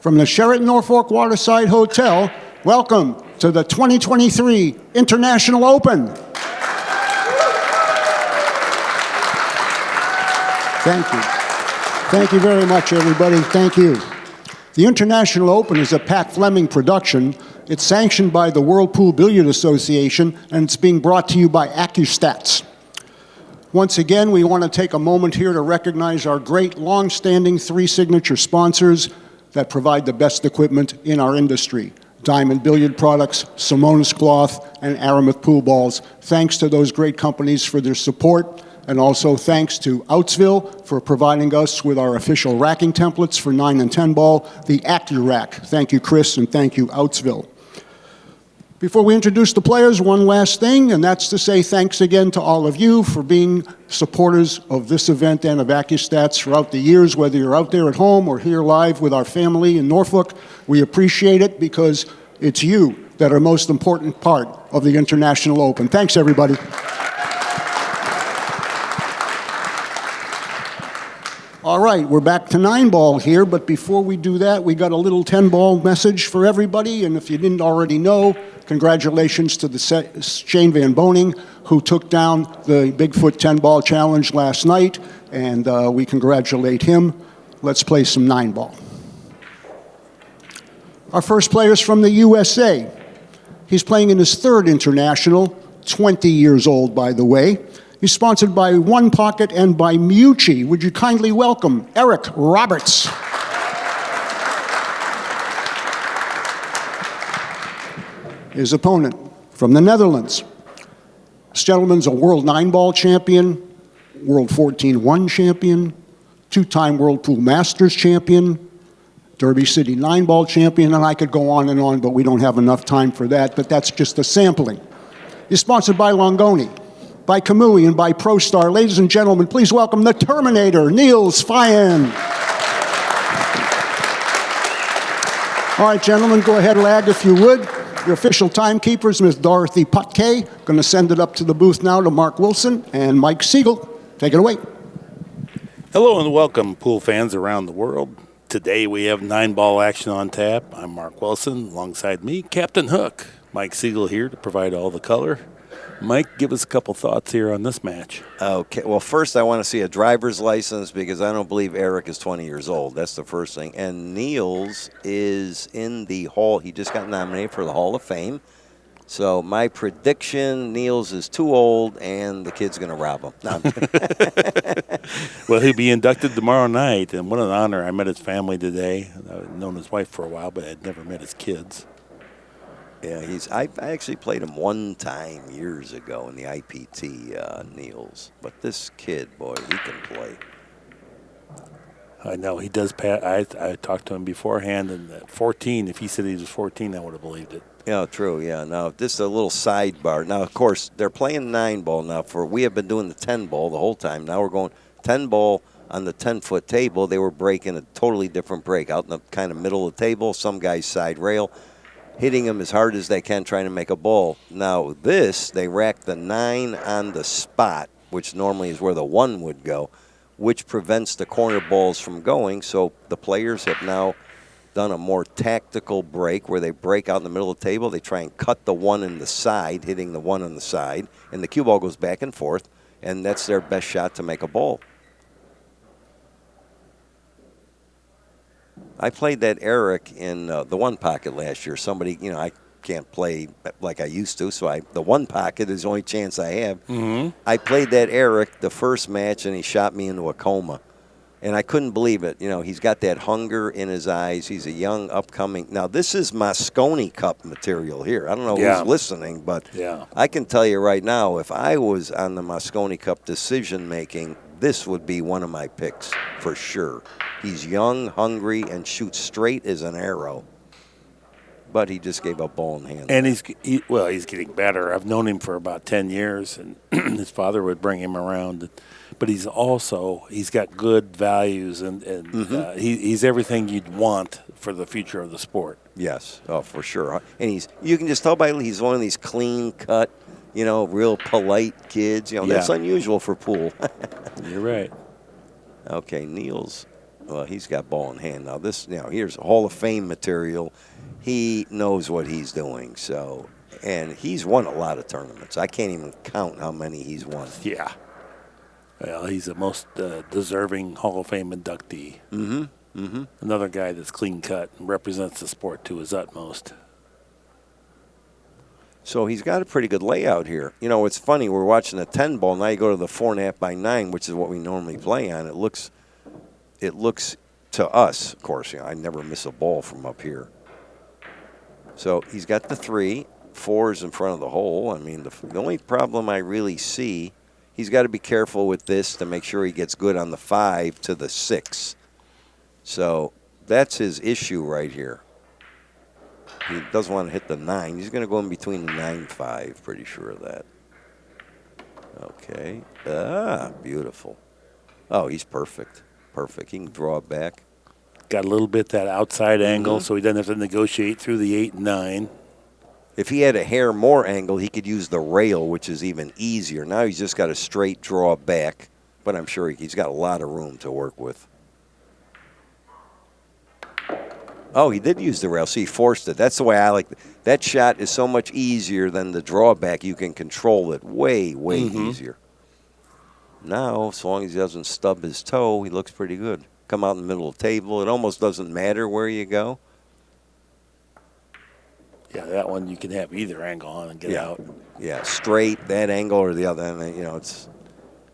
From the Sheraton Norfolk Waterside Hotel, welcome to the 2023 International Open. Thank you. Thank you very much, everybody. Thank you. The International Open is a Pat Fleming production. It's sanctioned by the World Pool Billiard Association, and it's being brought to you by Accu-Stats. Once again, we want to take a moment here to recognize our great, long-standing three signature sponsors that provide the best equipment in our industry: Diamond Billiard Products, Simonis Cloth, and Aramuth Pool Balls. Thanks to those great companies for their support, and also thanks to Outsville for providing us with our official racking templates for 9 and 10 ball, the Accu-Rack. Thank you, Chris, and thank you, Outsville. Before we introduce the players, one last thing, and that's to say thanks again to all of you for being supporters of this event and of ACCUSTATS throughout the years, whether you're out there at home or here live with our family in Norfolk. We appreciate it because it's you that are most important part of the International Open. Thanks, everybody. All right, we're back to 9-ball here, but before we do that, we got a little 10-ball message for everybody, and if you didn't already know, congratulations to the Shane Van Boning, who took down the Bigfoot 10-ball challenge last night, and we congratulate him. Let's play some 9-ball. Our first player is from the USA. He's playing in his third international, 20 years old, by the way. He's sponsored by One Pocket and by Mucci. Would you kindly welcome Eric Roberts. His opponent from the Netherlands. This gentleman's a World 9-ball champion, World 14-1 champion, two-time World Pool Masters champion, Derby City 9-ball champion, and I could go on, but we don't have enough time for that, but that's just a sampling. He's sponsored by Longoni, by Kamui, and by ProStar. Ladies and gentlemen, please welcome the Terminator, Niels Feijen. All right, gentlemen, go ahead, lag if you would. Your official timekeepers, Ms. Dorothy Putke. Going to send it up to the booth now to Mark Wilson and Mike Sigel. Take it away. Hello and welcome, pool fans around the world. Today we have 9-ball action on tap. I'm Mark Wilson. Alongside me, Captain Hook. Mike Sigel here to provide all the color. Mike, give us a couple thoughts here on this match. Okay, well, first I want to see a driver's license because I don't believe Eric is 20 years old. That's the first thing. And Niels is in the Hall. He just got nominated for the Hall of Fame. So my prediction, Niels is too old and the kid's going to rob him. No, well, he'll be inducted tomorrow night, and what an honor. I met his family today. I've known his wife for a while, but I'd never met his kids. Yeah, I actually played him one time years ago in the IPT, Niels. But this kid, boy, he can play. I know, he does. I talked to him beforehand, and at 14, if he said he was 14, I would have believed it. Yeah, true, yeah. Now, this is a little sidebar. Now, of course, they're playing 9-ball now. We have been doing the 10-ball the whole time. Now we're going 10-ball on the 10-foot table. They were breaking a totally different break out in the kind of middle of the table, some guy's side rail, hitting them as hard as they can, trying to make a ball. Now this, they rack the 9 on the spot, which normally is where the 1 would go, which prevents the corner balls from going. So the players have now done a more tactical break where they break out in the middle of the table. They try and cut the 1 in the side, hitting the 1 on the side, and the cue ball goes back and forth, and that's their best shot to make a ball. I played that Eric in the One Pocket last year. Somebody, I can't play like I used to, so the One Pocket is the only chance I have. Mm-hmm. I played that Eric the first match, and he shot me into a coma. And I couldn't believe it. He's got that hunger in his eyes. He's a young, upcoming. Now, this is Mosconi Cup material here. I don't know who's listening, but I can tell you right now, if I was on the Mosconi Cup decision-making, this would be one of my picks for sure. He's young, hungry, and shoots straight as an arrow. But he just gave up ball in hand. And he's getting better. I've known him for about 10 years, and his father would bring him around. But he's got good values, and he's everything you'd want for the future of the sport. Yes, for sure. And you can just tell by he's one of these clean-cut, real polite kids. That's unusual for pool. You're right. Okay, Niels Well, he's got ball in hand now. This, here's Hall of Fame material. He knows what he's doing. So, and he's won a lot of tournaments. I can't even count how many he's won. Yeah. Well, he's the most deserving Hall of Fame inductee. Mm-hmm. Mm-hmm. Another guy that's clean cut and represents the sport to his utmost. So he's got a pretty good layout here. It's funny. We're watching a 10 ball. Now you go to the 4.5 by 9, which is what we normally play on. It looks to us, of course, I never miss a ball from up here. So he's got the 3, 4's in front of the hole. I mean, the only problem I really see, he's got to be careful with this to make sure he gets good on the 5 to the 6. So that's his issue right here. He doesn't want to hit the 9. He's going to go in between the 9-5, pretty sure of that. Okay. Beautiful. Oh, he's perfect. Perfect. He can draw it back. Got a little bit that outside angle, so he doesn't have to negotiate through the 8 and 9. If he had a hair more angle, he could use the rail, which is even easier. Now he's just got a straight draw back, but I'm sure he's got a lot of room to work with. Oh, he did use the rail, so he forced it. That's the way I like it. That shot is so much easier than the drawback. You can control it way, way easier. Now, as long as he doesn't stub his toe, he looks pretty good. Come out in the middle of the table. It almost doesn't matter where you go. Yeah, that one you can have either angle on and get out. Yeah, straight, that angle or the other. And, it's...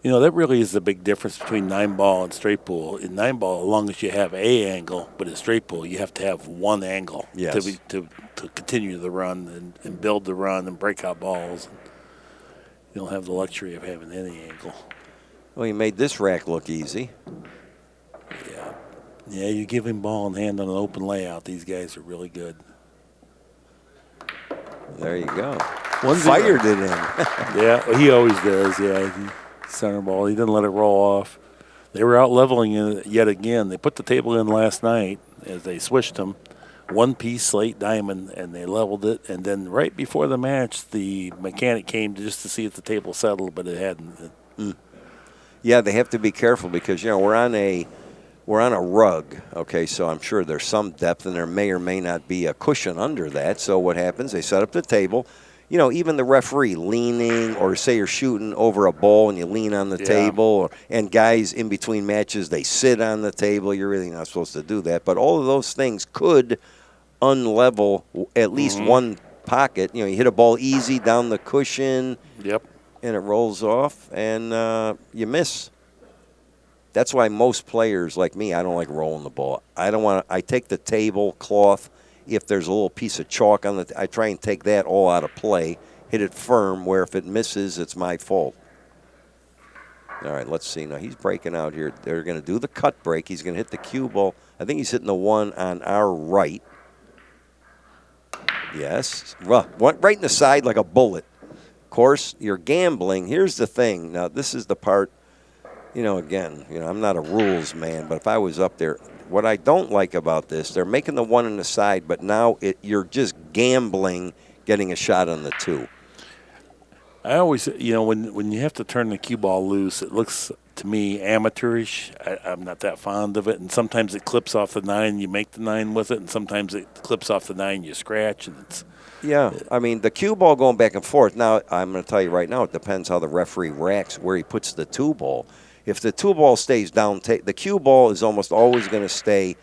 that really is the big difference between 9-ball and straight pool. In 9-ball, as long as you have a angle, but in straight pool, you have to have one angle to continue the run and build the run and break out balls. You don't have the luxury of having any angle. Well, he made this rack look easy. Yeah, you give him ball in hand on an open layout. These guys are really good. There you go. Fired it in. Yeah, he always does. Yeah, center ball. He didn't let it roll off. They were out leveling it yet again. They put the table in last night as they switched them. One-piece slate diamond, and they leveled it. And then right before the match, the mechanic came just to see if the table settled, but it hadn't. Yeah, they have to be careful because, we're on a rug, okay, so I'm sure there's some depth, and there may or may not be a cushion under that. So what happens, they set up the table. Even the referee leaning, or say you're shooting over a ball and you lean on the table, and guys in between matches, they sit on the table. You're really not supposed to do that. But all of those things could unlevel at least one pocket. You hit a ball easy down the cushion. Yep. And it rolls off, and you miss. That's why most players like me, I don't like rolling the ball. I take the tablecloth. If there's a little piece of chalk on it, I try and take that all out of play, hit it firm, where if it misses, it's my fault. All right, let's see. Now he's breaking out here. They're going to do the cut break. He's going to hit the cue ball. I think he's hitting the one on our right. Yes. Right in the side like a bullet. Of course, you're gambling. Here's the thing. Now, this is the part, again, I'm not a rules man, but if I was up there, what I don't like about this, they're making the one on the side, but now you're just gambling getting a shot on the 2. I always, when you have to turn the cue ball loose, it looks to me amateurish. I'm not that fond of it, and sometimes it clips off the 9, you make the 9 with it, and sometimes it clips off the 9, you scratch, and it's... Yeah, I mean, the cue ball going back and forth. Now, I'm going to tell you right now, it depends how the referee racks where he puts the 2 ball. If the 2 ball stays down, the cue ball is almost always going to stay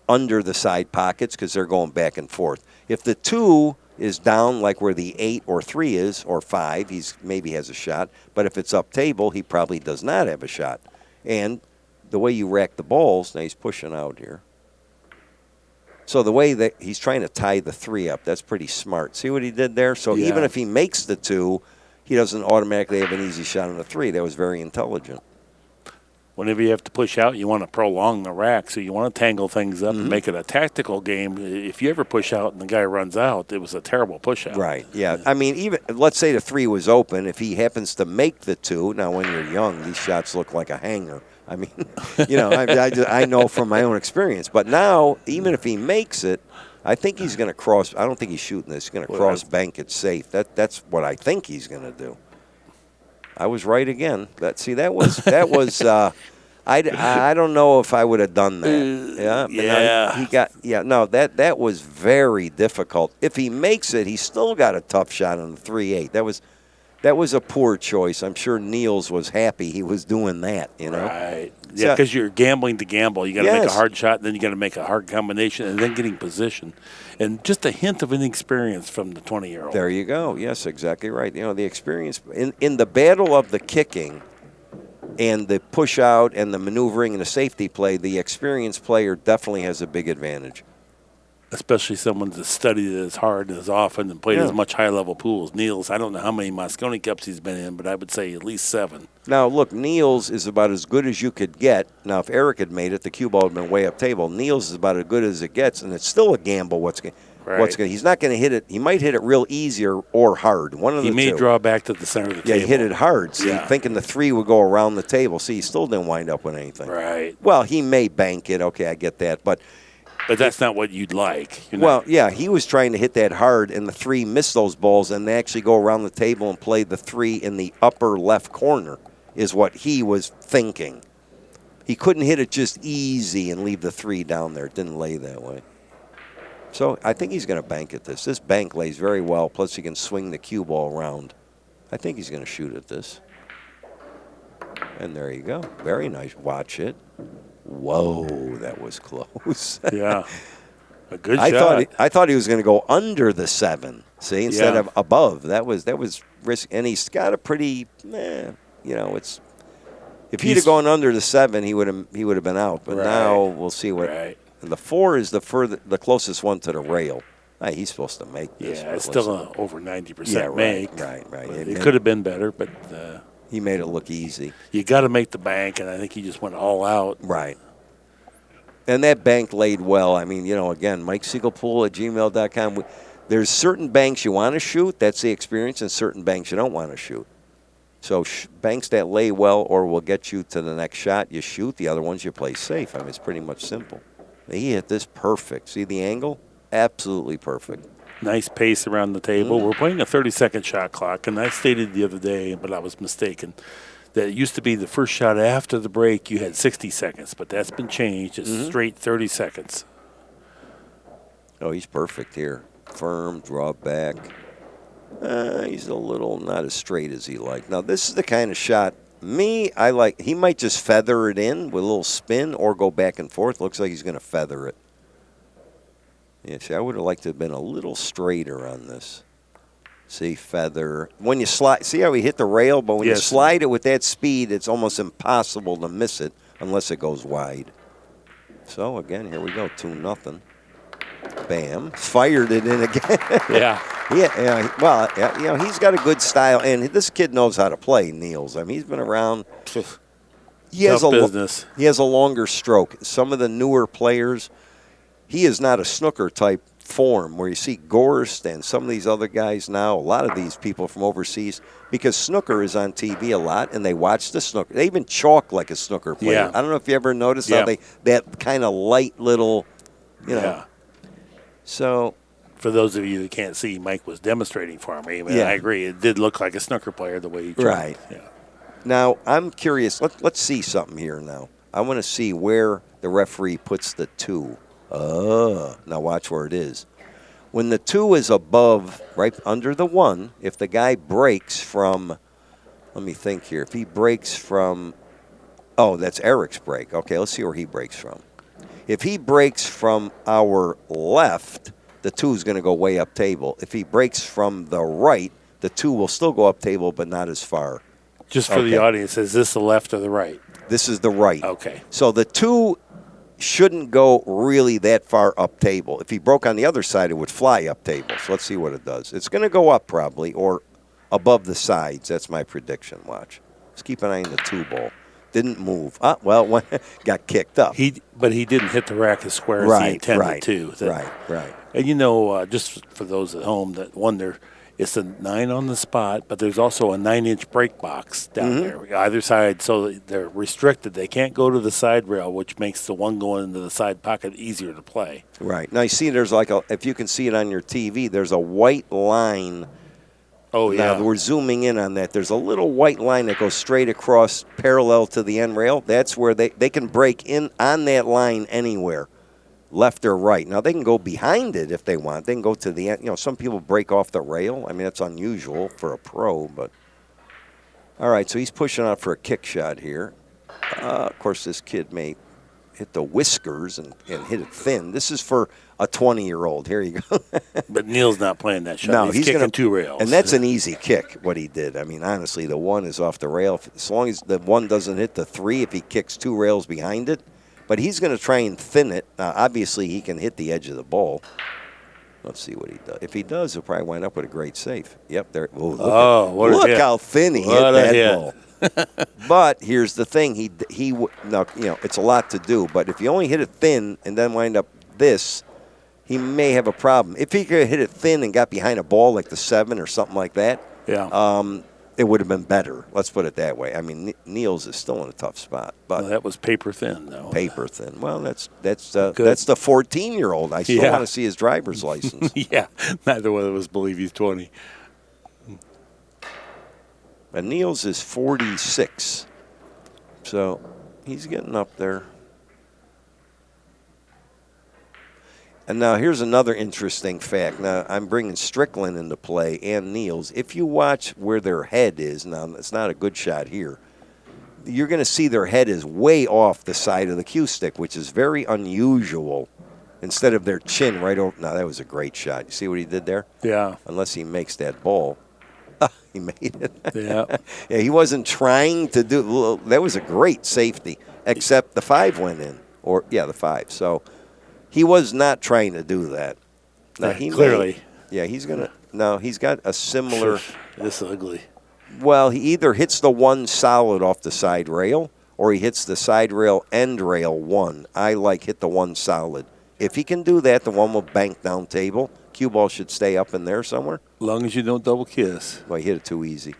under the side pockets because they're going back and forth. If the 2 is down like where the 8 or 3 is, or 5, he's maybe has a shot. But if it's up table, he probably does not have a shot. And the way you rack the balls, now he's pushing out here. So the way that he's trying to tie the 3 up, that's pretty smart. See what he did there? So even if he makes the 2, he doesn't automatically have an easy shot on the 3. That was very intelligent. Whenever you have to push out, you want to prolong the rack, so you want to tangle things up and make it a tactical game. If you ever push out and the guy runs out, it was a terrible push out. Right, yeah. I mean, even let's say the 3 was open. If he happens to make the 2, now when you're young, these shots look like a hanger. I mean, I know from my own experience. But now, even if he makes it, I think he's going to cross. I don't think he's shooting this. He's going to cross bank it safe. That's what I think he's going to do. I was right again. That was I don't know if I would have done that. That was very difficult. If he makes it, he's still got a tough shot on the 3-8. That was a poor choice. I'm sure Niels was happy he was doing that, you know. Right. Yeah, because you're gambling to gamble. You got to make a hard shot, and then you got to make a hard combination, and then getting position. And just a hint of inexperience from the 20-year-old. There you go. Yes, exactly right. You know, the experience in the battle of the kicking and the push out and the maneuvering and the safety play, the experienced player definitely has a big advantage. Especially someone that's studied it as hard and as often and played as much high-level pools. Niels, I don't know how many Moscone Cups he's been in, but I would say at least 7. Now, look, Niels is about as good as you could get. Now, if Eric had made it, the cue ball would have been way up table. Niels is about as good as it gets, and it's still a gamble he's not going to hit it. He might hit it real easy or hard. One of the two. He may draw back to the center of the table. Yeah, he hit it hard. See, thinking the 3 would go around the table. See, he still didn't wind up with anything. Right. Well, he may bank it. Okay, I get that. But that's not what you'd like. He was trying to hit that hard, and the 3 missed those balls, and they actually go around the table and play the 3 in the upper left corner is what he was thinking. He couldn't hit it just easy and leave the 3 down there. It didn't lay that way. So I think he's going to bank at this. This bank lays very well, plus he can swing the cue ball around. I think he's going to shoot at this. And there you go. Very nice. Watch it. Whoa, that was close. Yeah. A good shot. I thought he was going to go under the 7, see, instead of above. That was risk. And he's got a pretty, it's. If he'd have gone under the 7, he would have been out. But now we'll see what. Right. And the 4 is the closest one to the rail. He's supposed to make this. Yeah, it's still an over 90% make. Right. It could have been better, but he made it look easy. You got to make the bank, and I think he just went all out. Right. And that bank laid well. I mean, again, MikeSiegelPool@gmail.com. There's certain banks you want to shoot. That's the experience, and certain banks you don't want to shoot. So banks that lay well or will get you to the next shot, you shoot. The other ones you play safe. I mean, it's pretty much simple. He hit this perfect. See the angle? Absolutely perfect. Nice pace around the table. We're playing a 30-second shot clock, and I stated the other day, but I was mistaken, that it used to be the first shot after the break you had 60 seconds, but that's been changed. It's straight 30 seconds. Oh, he's perfect here. Firm, draw back. He's a little not as straight as he liked. Now, this is the kind of shot I like. He might just feather it in with a little spin or go back and forth. Looks like he's going to feather it. Yeah, see, I would have liked to have been a little straighter on this. See, feather. When you slide, see how he hit the rail? But when you slide it with that speed, it's almost impossible to miss it unless it goes wide. So, again, here we go, 2-0. Bam. Fired it in again. Yeah. Well, he's got a good style, and this kid knows how to play, Niels. I mean, he's been around. He has a longer stroke. Some of the newer players, he is not a snooker type form where you see Gorst and some of these other guys now, a lot of these people from overseas, because snooker is on TV a lot, and they watch the snooker. They even chalk like a snooker player. Yeah. I don't know if you ever noticed how that kind of light little, Yeah. So, for those of you that can't see, Mike was demonstrating for me. I agree. It did look like a snooker player the way he tried. Right. Yeah. Now, I'm curious. Let's see something here now. I want to see where the referee puts the 2. Now watch where it is. When the 2 is above, right under the 1, if the guy breaks from, let me think here. If he breaks from, that's Eric's break. Okay, let's see where he breaks from. If he breaks from our left, the 2 is going to go way up table. If he breaks from the right, the 2 will still go up table, but not as far. Just for the audience, is this the left or the right? This is the right. Okay. So the 2 shouldn't go really that far up table. If he broke on the other side, it would fly up table. So let's see what it does. It's going to go up probably or above the sides. That's my prediction. Watch. Let's keep an eye on the 2 ball. Didn't move. Got kicked up. But he didn't hit the rack as square as he intended to. Right. And just for those at home that wonder, it's a 9 on the spot, but there's also a 9-inch break box down there, either side, so they're restricted. They can't go to the side rail, which makes the one going into the side pocket easier to play. Right. Now, you see there's if you can see it on your TV, there's a white line Oh, yeah. Now, we're zooming in on that. There's a little white line that goes straight across parallel to the end rail. That's where they can break in on that line anywhere, left or right. Now, they can go behind it if they want. They can go to the end. You know, some people break off the rail. I mean, that's unusual for a pro, but. All right, so he's pushing out for a kick shot here. Of course, this kid may hit the whiskers and hit it thin. This is for a 20-year-old. Here you go. But Neil's not playing that shot. No, he's kicking gonna, 2 rails. And that's an easy kick, what he did. I mean, honestly, the 1 is off the rail. As long as the 1 doesn't hit the 3, if he kicks 2 rails behind it. But he's going to try and thin it. Now, obviously, he can hit the edge of the ball. Let's see what he does. If he does, he'll probably wind up with a great save. Yep, there. Look how thin he hit that ball. But here's the thing: now, you know, it's a lot to do. But if you only hit it thin and then wind up this, he may have a problem. If he could hit it thin and got behind a ball like the 7 or something like that, it would have been better. Let's put it that way. I mean, Niels is still in a tough spot. But well, that was paper thin, though. Paper thin. Well, that's the 14-year-old. I still want to see his driver's license. Yeah, neither one of us believe he's 20. And Niels is 46, so he's getting up there. And now here's another interesting fact. Now, I'm bringing Strickland into play and Niels. If you watch where their head is, now it's not a good shot here, you're going to see their head is way off the side of the cue stick, which is very unusual. Instead of their chin right over. Now, that was a great shot. You see what he did there? Yeah. Unless he makes that ball. He made it. Yeah. Yeah, he wasn't trying to do. That was a great safety, except the 5 went in. The 5. So he was not trying to do that. Now, he clearly. He's going to. No, he's got a similar. This is ugly. Well, he either hits the 1 solid off the side rail or he hits the side rail end rail 1. I hit the 1 solid. If he can do that, the 1 will bank down table. Cue ball should stay up in there somewhere. As long as you don't double kiss. Well, he hit it too easy.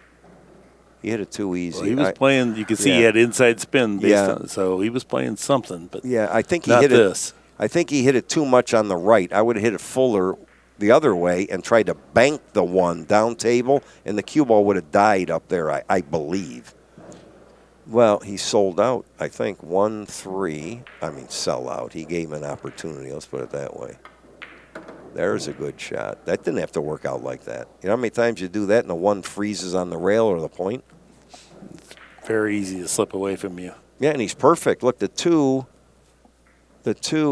Well, he was playing. You could see he had inside spin based on it, so he was playing something. But I think he not hit this. it. I think he hit it too much on the right. I would have hit it fuller the other way and tried to bank the 1 down table, and the cue ball would have died up there. I believe. Well, he sold out. I think 1-3. I mean, sell out. He gave him an opportunity. Let's put it that way. There's a good shot. That didn't have to work out like that. You know how many times you do that and the 1 freezes on the rail or the point? It's very easy to slip away from you. Yeah, and he's perfect. Look, the 2,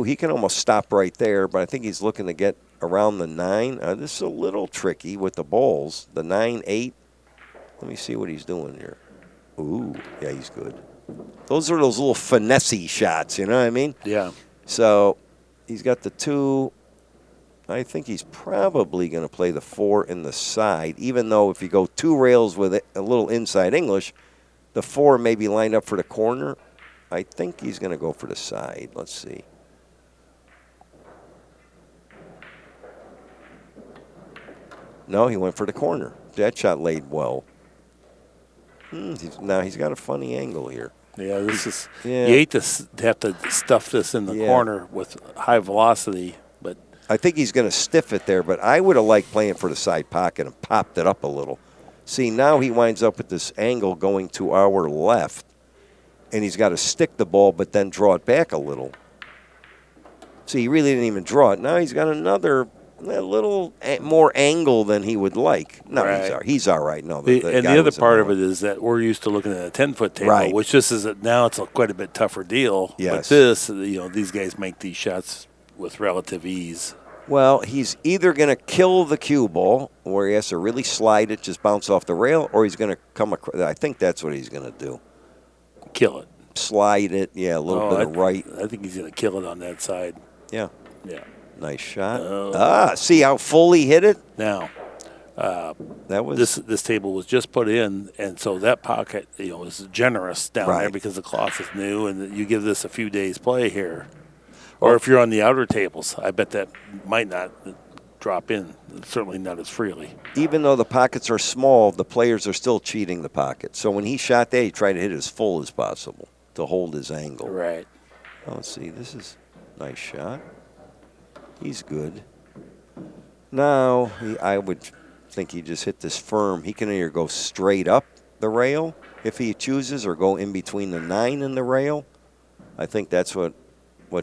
he can almost stop right there, but I think he's looking to get around the 9. This is a little tricky with the balls. The 9, 8. Let me see what he's doing here. Ooh, yeah, he's good. Those are those little finesse shots, you know what I mean? Yeah. So he's got the 2. I think he's probably going to play the 4 in the side, even though if you go 2 rails with a little inside English, the 4 may be lined up for the corner. I think he's going to go for the side. Let's see. No, he went for the corner. That shot laid well. Now he's got a funny angle here. Yeah, this is. Yeah. You hate to have to stuff this in the corner with high velocity, but I think he's going to stiff it there. But I would have liked playing for the side pocket and popped it up a little. See, now he winds up with this angle going to our left, and he's got to stick the ball, but then draw it back a little. See, he really didn't even draw it. Now he's got a little more angle than he would like. No, right. He's all right. No, and the other part of it is that we're used to looking at a 10-foot table, right, which this is now it's quite a bit tougher deal. Yes. But this, these guys make these shots with relative ease. Well, he's either going to kill the cue ball, where he has to really slide it, just bounce off the rail, or he's going to come across. I think that's what he's going to do. Kill it. Slide it, a little bit of right. I think he's going to kill it on that side. Yeah. Yeah. Nice shot. See how full he hit it? Now, that was this table was just put in, and so that pocket, is generous down there because the cloth is new, and you give this a few days play here. Or if you're on the outer tables, I bet that might not drop in, certainly not as freely. Even though the pockets are small, the players are still cheating the pocket. So when he shot that, he tried to hit it as full as possible to hold his angle. Right. Oh, let's see. This is a nice shot. He's good. Now, I would think he just hit this firm. He can either go straight up the rail if he chooses or go in between the 9 and the rail. I think that's what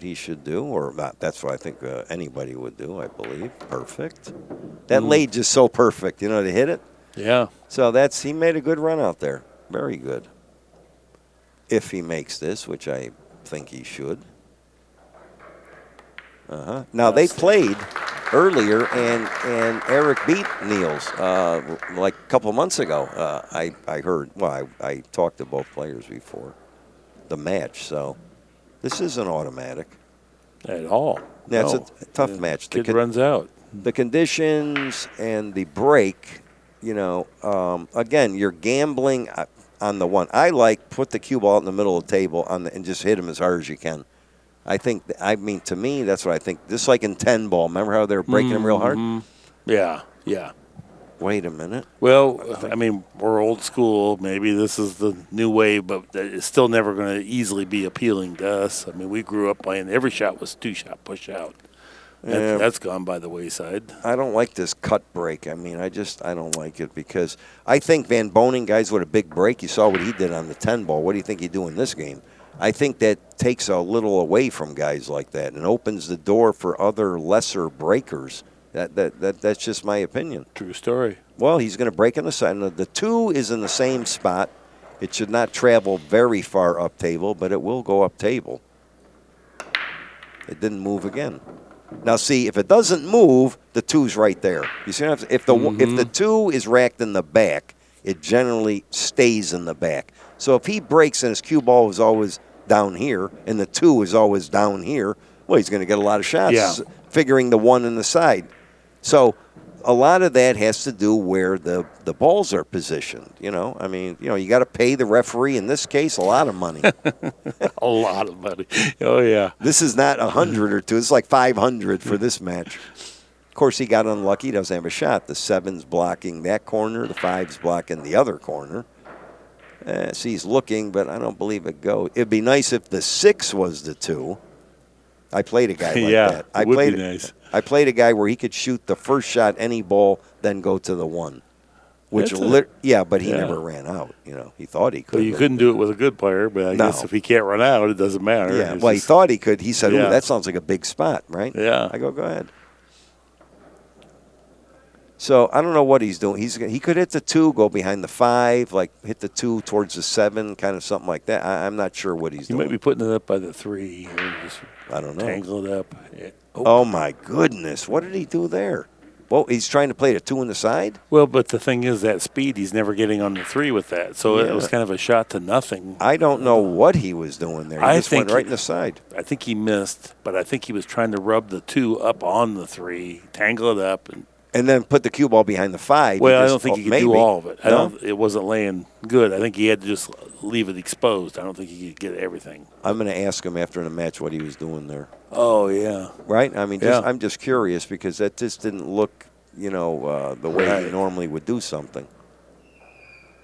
he should do, or not. That's what I think anybody would do, I believe. Perfect. That laid just so perfect, to hit it. Yeah. So he made a good run out there. Very good. If he makes this, which I think he should. Now, they played earlier, and Eric beat Niels like a couple months ago. I heard. Well, I talked to both players before the match, so this isn't automatic At all. Yeah, No. it's a tough match. Kid runs out. The conditions and the break, again, you're gambling on the one. I put the cue ball out in the middle of the table and just hit him as hard as you can. To me, that's what I think. Just like in 10 ball. Remember how they were breaking him real hard? Yeah, yeah. Wait a minute. Well, we're old school. Maybe this is the new way, but it's still never going to easily be appealing to us. We grew up playing every shot was 2-shot push out. That's gone by the wayside. I don't like this cut break. I don't like it because I think Van Boning, guys with a big break, you saw what he did on the 10 ball. What do you think he'd do in this game? I think that takes a little away from guys like that and opens the door for other lesser breakers. That's just my opinion. True story. Well, he's going to break in the side. The 2 is in the same spot. It should not travel very far up table, but it will go up table. It didn't move again. Now, see, if it doesn't move, the 2's right there. You see, if the 2 is racked in the back, it generally stays in the back. So if he breaks and his cue ball is always down here and the 2 is always down here, well, he's going to get a lot of shots, figuring the 1 in the side. So a lot of that has to do where the balls are positioned. You got to pay the referee, in this case, a lot of money. A lot of money. Oh, yeah. This is not 100 or 2. It's like 500 for this match. Of course, he got unlucky. He doesn't have a shot. The 7's blocking that corner. The 5's blocking the other corner. So he's looking, but I don't believe it goes. It'd be nice if the 6 was the 2. I played a guy like that. It would be nice. I played a guy where he could shoot the first shot, any ball, then go to the 1. But he never ran out. He thought he could. Well, you couldn't do it with a good player, but I guess if he can't run out, it doesn't matter. Yeah, he thought he could. He said, "Ooh, that sounds like a big spot, right?" Yeah. I go ahead. So I don't know what he's doing. He could hit the 2, go behind the 5, like hit the 2 towards the 7, kind of something like that. I'm not sure what he's doing. He might be putting it up by the 3. Or just I don't know. Tangle it up. Yeah. Oh, my goodness. What did he do there? Well, he's trying to play the 2 on the side? Well, but the thing is that speed, he's never getting on the 3 with that. So it was kind of a shot to nothing. I don't know what he was doing there. He just went right in the side. I think he missed, but I think he was trying to rub the 2 up on the 3, tangle it up, and then put the cue ball behind the 5. Well, I don't think he could do all of it. No? It wasn't laying good. I think he had to just leave it exposed. I don't think he could get everything. I'm going to ask him after the match what he was doing there. Oh, yeah. Right? I'm just curious because that just didn't look, the way he normally would do something.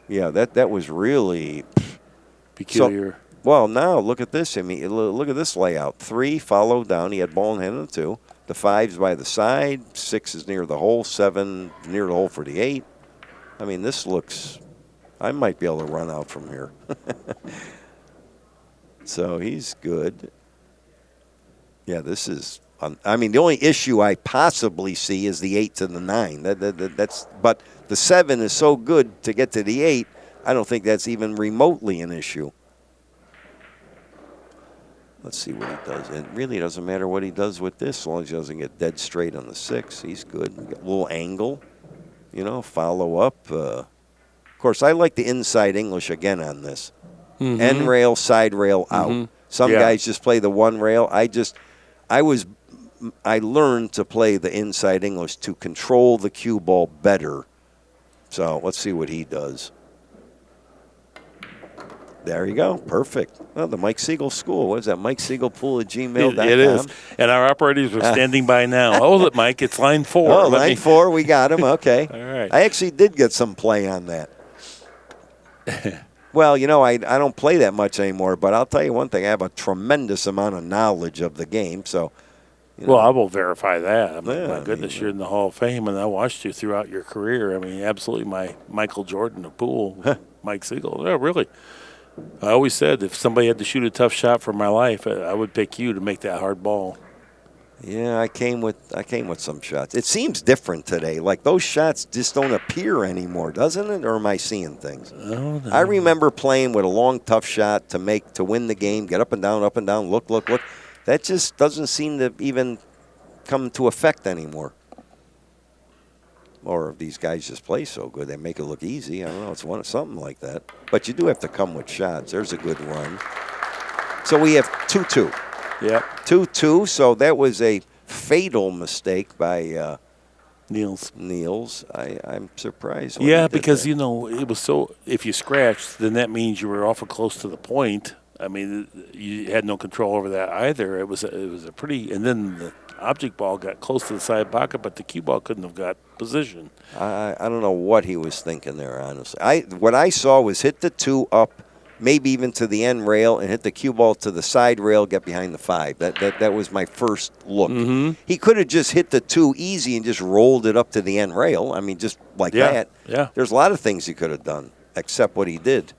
Yeah, that was really peculiar. Well, now look at this. Look at this layout. 3 followed down. He had ball in hand on the 2. The 5's by the side. 6 is near the hole. 7 near the hole for the 8. This looks. I might be able to run out from here. So he's good. Yeah, this is. The only issue I possibly see is the 8 to the 9. But the 7 is so good to get to the 8. I don't think that's even remotely an issue. Let's see what he does. It really doesn't matter what he does with this as long as he doesn't get dead straight on the 6. He's good. Got a little angle, follow up. Of course, I like the inside English again on this. Mm-hmm. End rail, side rail, out. Mm-hmm. Some guys just play the 1 rail. I learned to play the inside English to control the cue ball better. So let's see what he does. There you go. Perfect. Well, the Mike Sigel School. What is that? Mike Sigel Pool at gmail.com. It is. And our operators are standing by now. Hold it, Mike. It's line 4. Oh, line 4. We got him. Okay. All right. I actually did get some play on that. Well, I don't play that much anymore, but I'll tell you one thing. I have a tremendous amount of knowledge of the game. So Well, I will verify that. I mean, Yeah, my I goodness, mean, you're in the Hall of Fame, and I watched you throughout your career. I mean, absolutely my Michael Jordan of pool, Mike Sigel. Yeah, really. I always said if somebody had to shoot a tough shot for my life, I would pick you to make that hard ball. Yeah, I came with some shots. It seems different today. Like those shots just don't appear anymore, doesn't it? Or am I seeing things? Oh, no. I remember playing with a long, tough shot to win the game, get up and down, look. That just doesn't seem to even come to effect anymore. Or these guys just play so good, they make it look easy. I don't know. It's something like that. But you do have to come with shots. There's a good run. So we have 2-2. Yep. 2-2. So that was a fatal mistake by Niels. I'm surprised. When Yeah, he did because, that. it was so – if you scratched, then that means you were awful close to the point. I mean, you had no control over that either. It was a pretty – and then the object ball got close to the side pocket, but the cue ball couldn't have got position. I don't know what he was thinking there, honestly. What I saw was hit the 2 up, maybe even to the end rail, and hit the cue ball to the side rail, get behind the 5. That was my first look. Mm-hmm. He could have just hit the 2 easy and just rolled it up to the end rail. I mean, just like that. Yeah. There's a lot of things he could have done, except what he did.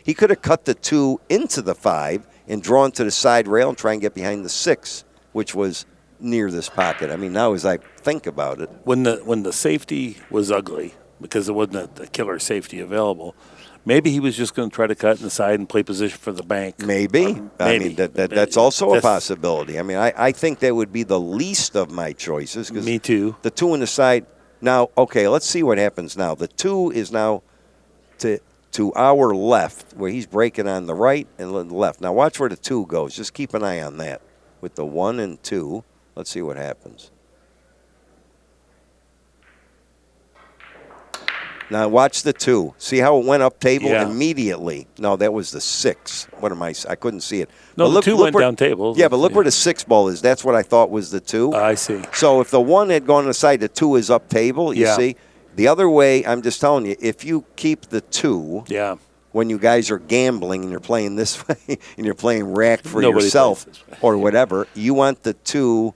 He could have cut the 2 into the 5 and drawn to the side rail and try and get behind the 6, which was near this pocket. I mean, now as I think about it. When the safety was ugly because there wasn't a killer safety available, maybe he was just going to try to cut in the side and play position for the bank. Maybe. I mean, that's also a possibility. I mean, I think that would be the least of my choices. Me too. The 2 in the side. Now, okay, let's see what happens now. The 2 is now to our left, where he's breaking on the right and the left. Now, watch where the 2 goes. Just keep an eye on that. With the 1 and 2, let's see what happens. Now, watch the 2. See how it went up table immediately? No, that was the 6. What am I couldn't see it. No, but the 2 went down table. Yeah, but look where the 6 ball is. That's what I thought was the 2. I see. So if the 1 had gone to the side, the 2 is up table, you see? The other way, I'm just telling you, if you keep the 2 when you guys are gambling and you're playing this way and you're playing rack for yourself or whatever, you want the 2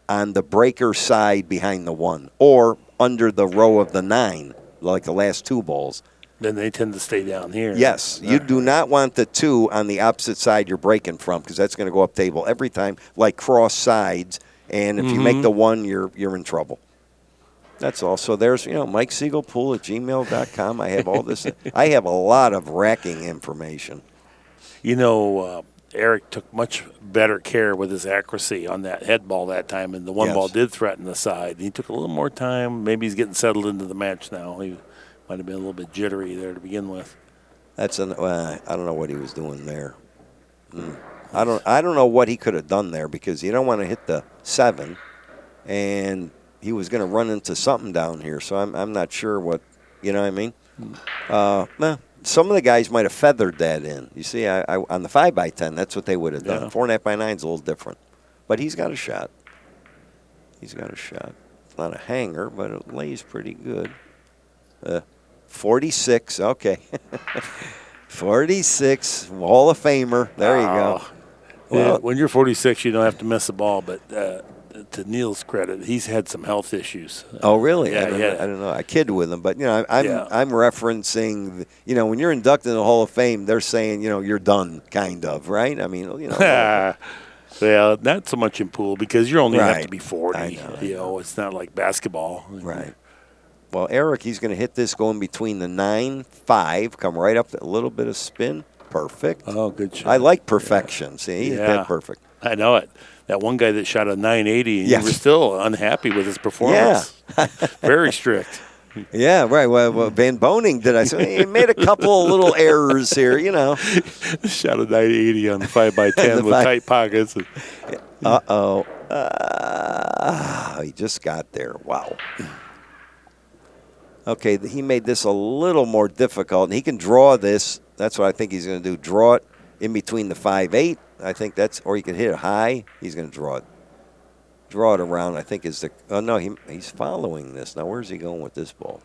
on the breaker side behind the 1 or under the row of the 9, like the last 2 balls. Then they tend to stay down here. Yes. You do not want the 2 on the opposite side you're breaking from because that's going to go up table every time, like cross sides. And if you make the 1, you're in trouble. That's all. So there's, Mike Sigel Pool at gmail.com. I have all this. I have a lot of racking information. Eric took much better care with his accuracy on that head ball that time, and the 1 ball did threaten the side. He took a little more time. Maybe he's getting settled into the match now. He might have been a little bit jittery there to begin with. I don't know what he was doing there. I don't know what he could have done there because you don't want to hit the 7, and he was going to run into something down here, so I'm not sure what, you know what I mean? Some of the guys might have feathered that in. You see, I on the 5x10, that's what they would have done. 4.5x9 is a little different. But he's got a shot. It's not a hanger, but it lays pretty good. 46, okay. 46, Hall of Famer. There you go. Well, when you're 46, you don't have to miss a ball, but to Niels' credit, he's had some health issues. Oh, really? Yeah, I don't know. I kid with him, but I'm referencing. When you're inducted in the Hall of Fame, they're saying you're done, kind of, right? I mean, Well, not so much in pool because you only have to be 40. I know. It's not like basketball. Right. Well, Eric, he's going to hit this going between the 9-5, come right up, a little bit of spin. Perfect. Oh, good shot. I like perfection. See, he hit that perfect. I know it. That one guy that shot a 980, and you were still unhappy with his performance. Yeah. Very strict. Yeah, right. Well, Van Boning did. I say he made a couple of little errors here, Shot a 980 on the 5x10 with tight pockets. He just got there. Wow. Okay, he made this a little more difficult, and he can draw this. That's what I think he's going to do. Draw it in between the 5-8. I think or he can hit it high. He's going to draw it. Draw it around, I think, is the. Oh, no, he's following this. Now, where's he going with this ball?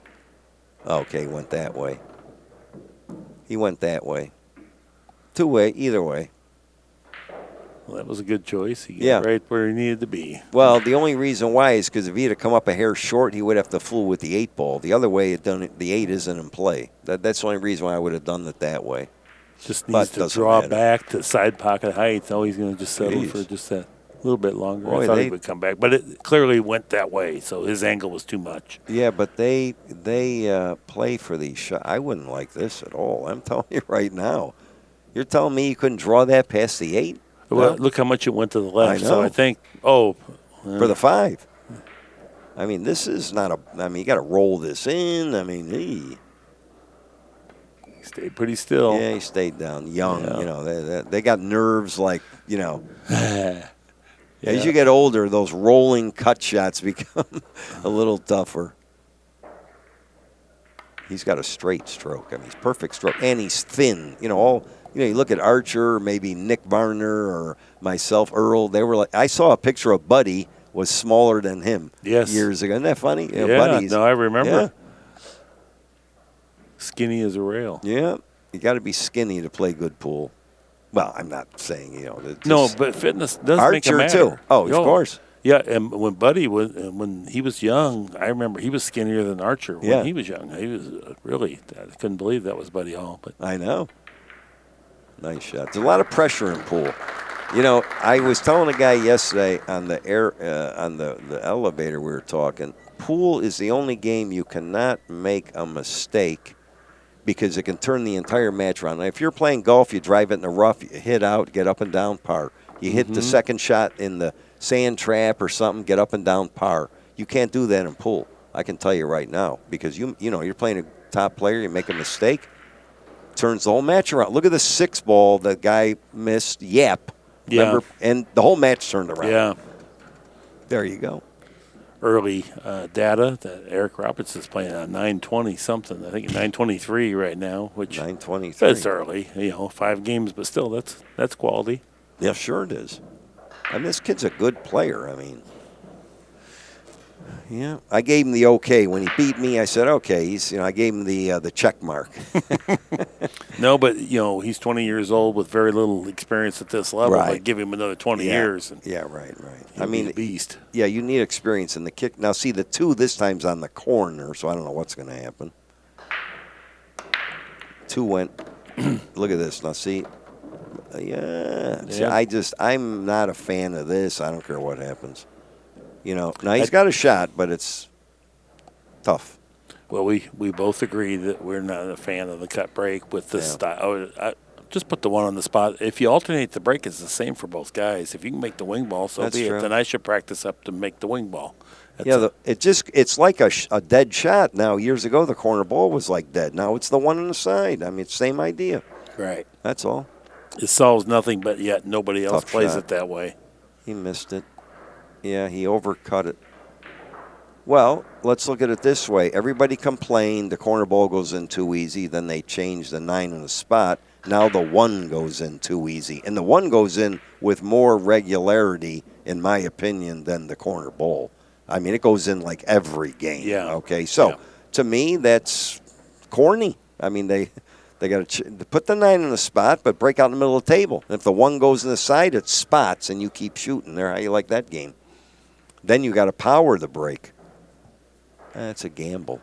Okay, he went that way. Two-way, either way. Well, that was a good choice. He got Yeah. right where he needed to be. Well, the only reason why is because if he had come up a hair short, he would have to fool with the 8 ball. The other way, the 8 isn't in play. That's the only reason why I would have done it that way. Just But needs to doesn't draw matter. back to side pocket height. Oh, he's going to just settle Jeez. for just that little bit longer. Boy, I thought he they- would come back, but it clearly went that way, so his angle was too much. Yeah, but they play for these shots. I wouldn't like this at all. I'm telling you right now. You're telling me you couldn't draw that past the 8? Well, No? look how much it went to the left. I So know. I think, For the 5. I mean, this is not you got to roll this in. I mean, he stayed pretty still. yeah, he stayed down. Young, Yeah. they got nerves like, Yeah. As you get older, those rolling cut shots become a little tougher. He's got a straight stroke. I mean, he's perfect stroke, and he's thin. You look at Archer, maybe Nick Varner, or myself, Earl. They were like, I saw a picture of Buddy was smaller than him. Yes. Years ago. Isn't that funny? Yeah, Buddy's, no, I remember. Yeah. Skinny as a rail. Yeah, you got to be skinny to play good pool. Well, I'm not saying No, but fitness does make a Archer matter. too. Oh, of course. Yeah, and when he was young, I remember he was skinnier than Archer when he was young. He was really, I couldn't believe that was Buddy Hall. But I know. Nice shot. There's a lot of pressure in pool. I was telling a guy yesterday on the the elevator we were talking. Pool is the only game you cannot make a mistake because it can turn the entire match around. Now, if you're playing golf, you drive it in the rough, you hit out, get up and down par. You hit the second shot in the sand trap or something, get up and down par. You can't do that in pool. I can tell you right now because you're playing a top player, you make a mistake, turns the whole match around. Look at the 6 ball the guy missed. Yep. Remember? And the whole match turned around. yeah, There you go. early data that Eric Roberts is playing on 920 something. I think 923 right now, which 923. that's early. 5 games, but still that's quality. Yeah, sure it is. I mean, this kid's a good player. I mean, yeah. I gave him the okay when he beat me. I said, okay. I gave him the check mark. No, but he's 20 years old with very little experience at this level. Right. But give him another 20 years. And Yeah, right. he'll be a beast. Yeah, you need experience in the kick. Now, see, the 2 this time's on the corner, so I don't know what's going to happen. 2 went. Look at this. Now, see. Yeah. See, I'm not a fan of this. I don't care what happens. Now he's got a shot, but it's tough. Well, we both agree that we're not a fan of the cut break with this style. Just put the one on the spot. If you alternate the break, it's the same for both guys. If you can make the wing ball, so That's be true. it. Then I should practice up to make the wing ball. That's It's like a dead shot. Now, years ago, the corner ball was like dead. Now it's the one on the side. I mean, it's the same idea. right. That's all. It solves nothing, but yet nobody else Tough plays shot. it that way. He missed it. Yeah, he overcut it. Well, let's look at it this way. Everybody complained the corner ball goes in too easy. Then they changed the 9 on the spot. Now the 1 goes in too easy. And the 1 goes in with more regularity, in my opinion, than the corner ball. I mean, it goes in like every game. Yeah. Okay, so to me, that's corny. I mean, they got to put the 9 in the spot, but break out in the middle of the table. And if the 1 goes in the side, it spots, and you keep shooting. There, how you like that game? Then you got to power the break. That's a gamble.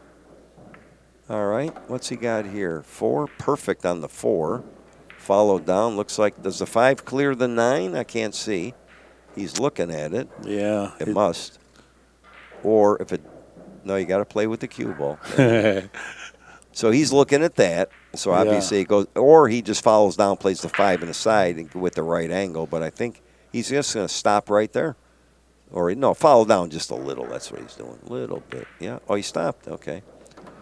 All right, what's he got here? 4, perfect on the 4. Followed down, looks like, does the 5 clear the 9? I can't see. He's looking at it. Yeah. It must. Or if it, no, you got to play with the cue ball. So he's looking at that. So obviously it goes, or he just follows down, plays the 5 in the side with the right angle. But I think he's just going to stop right there. Or, no, follow down just a little. That's what he's doing. A little bit. Yeah. Oh, he stopped. Okay.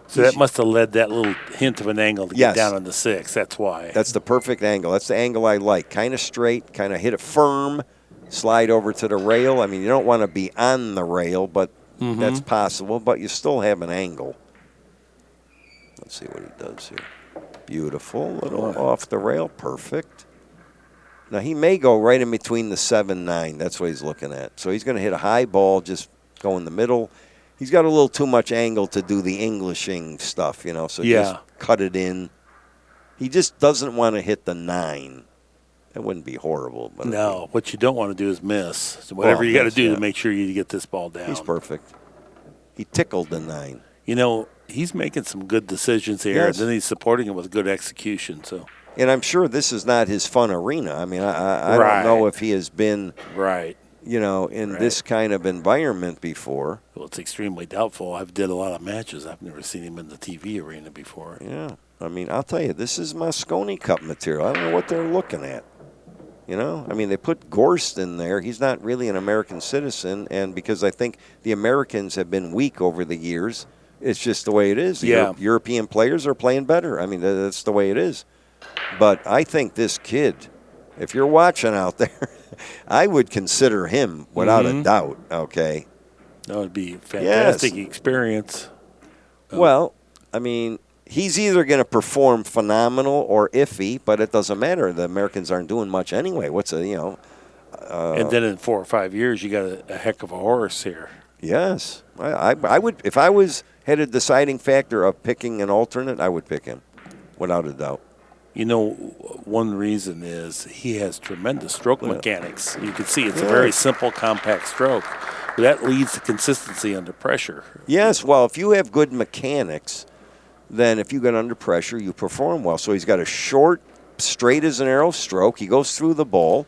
So that must have led that little hint of an angle to get down on the 6. That's why. That's the perfect angle. That's the angle I like. Kind of straight, kind of hit it firm, slide over to the rail. I mean, you don't want to be on the rail, but that's possible. But you still have an angle. Let's see what he does here. Beautiful. Little off the rail. Perfect. Now, he may go right in between the 7-9. That's what he's looking at. So he's going to hit a high ball, just go in the middle. He's got a little too much angle to do the Englishing stuff, so just cut it in. He just doesn't want to hit the 9. It wouldn't be horrible. But No, what you don't want to do is miss. So whatever you got to do to make sure you get this ball down. He's perfect. He tickled the 9. You know, he's making some good decisions here, and then he's supporting it with good execution. So, and I'm sure this is not his fun arena. I mean, I don't know if he has been in this kind of environment before. Well, it's extremely doubtful. I've did a lot of matches. I've never seen him in the TV arena before. Yeah. I mean, I'll tell you, this is Moscone Cup material. I don't know what they're looking at. You know, I mean, they put Gorst in there. He's not really an American citizen, and because I think the Americans have been weak over the years, it's just the way it is. European players are playing better. I mean, that's the way it is. But I think this kid, if you're watching out there, I would consider him without a doubt, okay? That would be a fantastic experience. Well, I mean, he's either going to perform phenomenal or iffy, but it doesn't matter. The Americans aren't doing much anyway. And then in 4 or 5 years, you got a heck of a horse here. Yes. I would, if I had a deciding factor of picking an alternate, I would pick him, without a doubt. You know, one reason is he has tremendous stroke mechanics. You can see it's a very simple, compact stroke. But that leads to consistency under pressure. Yes, well, if you have good mechanics, then if you get under pressure, you perform well. So he's got a short, straight as an arrow stroke. He goes through the ball.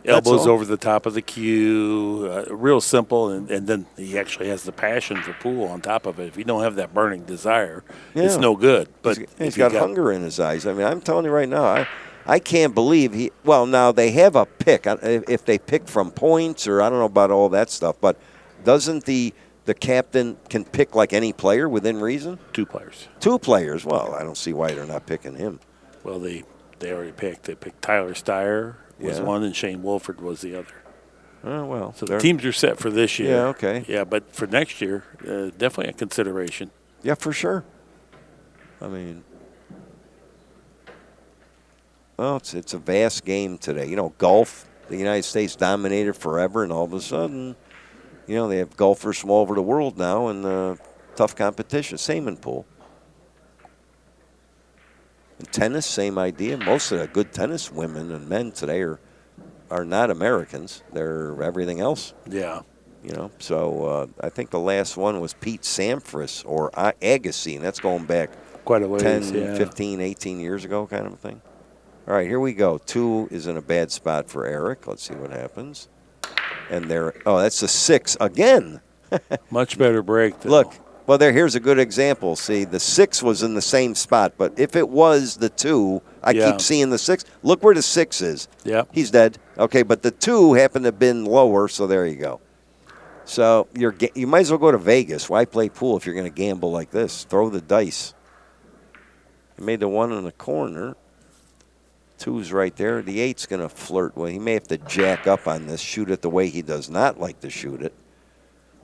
Elbows over the top of the cue, real simple, and then he actually has the passion for pool on top of it. If you don't have that burning desire, it's no good. But he's got hunger in his eyes. I mean, I'm telling you right now, I can't believe well, now they have a pick. If they pick from points or I don't know about all that stuff, but doesn't the captain can pick like any player within reason? 2 players. 2 players. Well, I don't see why they're not picking him. Well, they already picked. They picked Tyler Steyer was one, and Shane Wolford was the other. Oh, well. So the teams are set for this year. Yeah, okay. Yeah, but for next year, definitely a consideration. Yeah, for sure. I mean, well, it's a vast game today. You know, golf, the United States dominated forever, and all of a sudden, you know, they have golfers from all over the world now and tough competition. Same in pool. In tennis, same idea. Most of the good tennis women and men today are not Americans. They're everything else. Yeah. You know, so I think the last one was Pete Sampras or Agassi, and that's going back quite a ways, 10, 15, 18 years ago kind of a thing. All right, here we go. 2 is in a bad spot for Eric. Let's see what happens. And that's a 6 again. Much better break, though. Look. Well, here's a good example. See, the 6 was in the same spot, but if it was the 2, I keep seeing the 6. Look where the 6 is. Yeah. He's dead. Okay, but the 2 happened to have been lower, so there you go. So you might as well go to Vegas. Why play pool if you're going to gamble like this? Throw the dice. He made the 1 in the corner. 2's right there. The 8's going to flirt. Well, he may have to jack up on this, shoot it the way he does not like to shoot it.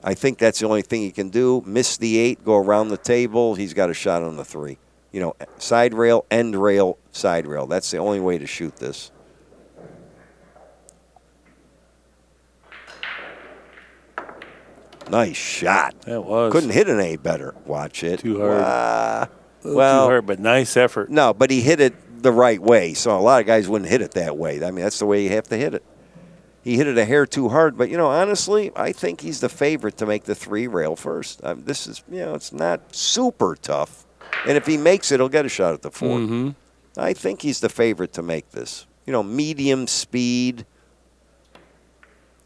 I think that's the only thing he can do. Miss the 8, go around the table. He's got a shot on the 3. You know, side rail, end rail, side rail. That's the only way to shoot this. Nice shot. That was. Couldn't hit an A better. Watch it. Too hard. Well, too hard, but nice effort. No, but he hit it the right way. So a lot of guys wouldn't hit it that way. I mean, that's the way you have to hit it. He hit it a hair too hard, but, you know, honestly, I think he's the favorite to make the 3 rail first. This is, you know, it's not super tough. And if he makes it, he'll get a shot at the 4. Mm-hmm. I think he's the favorite to make this. You know, medium speed.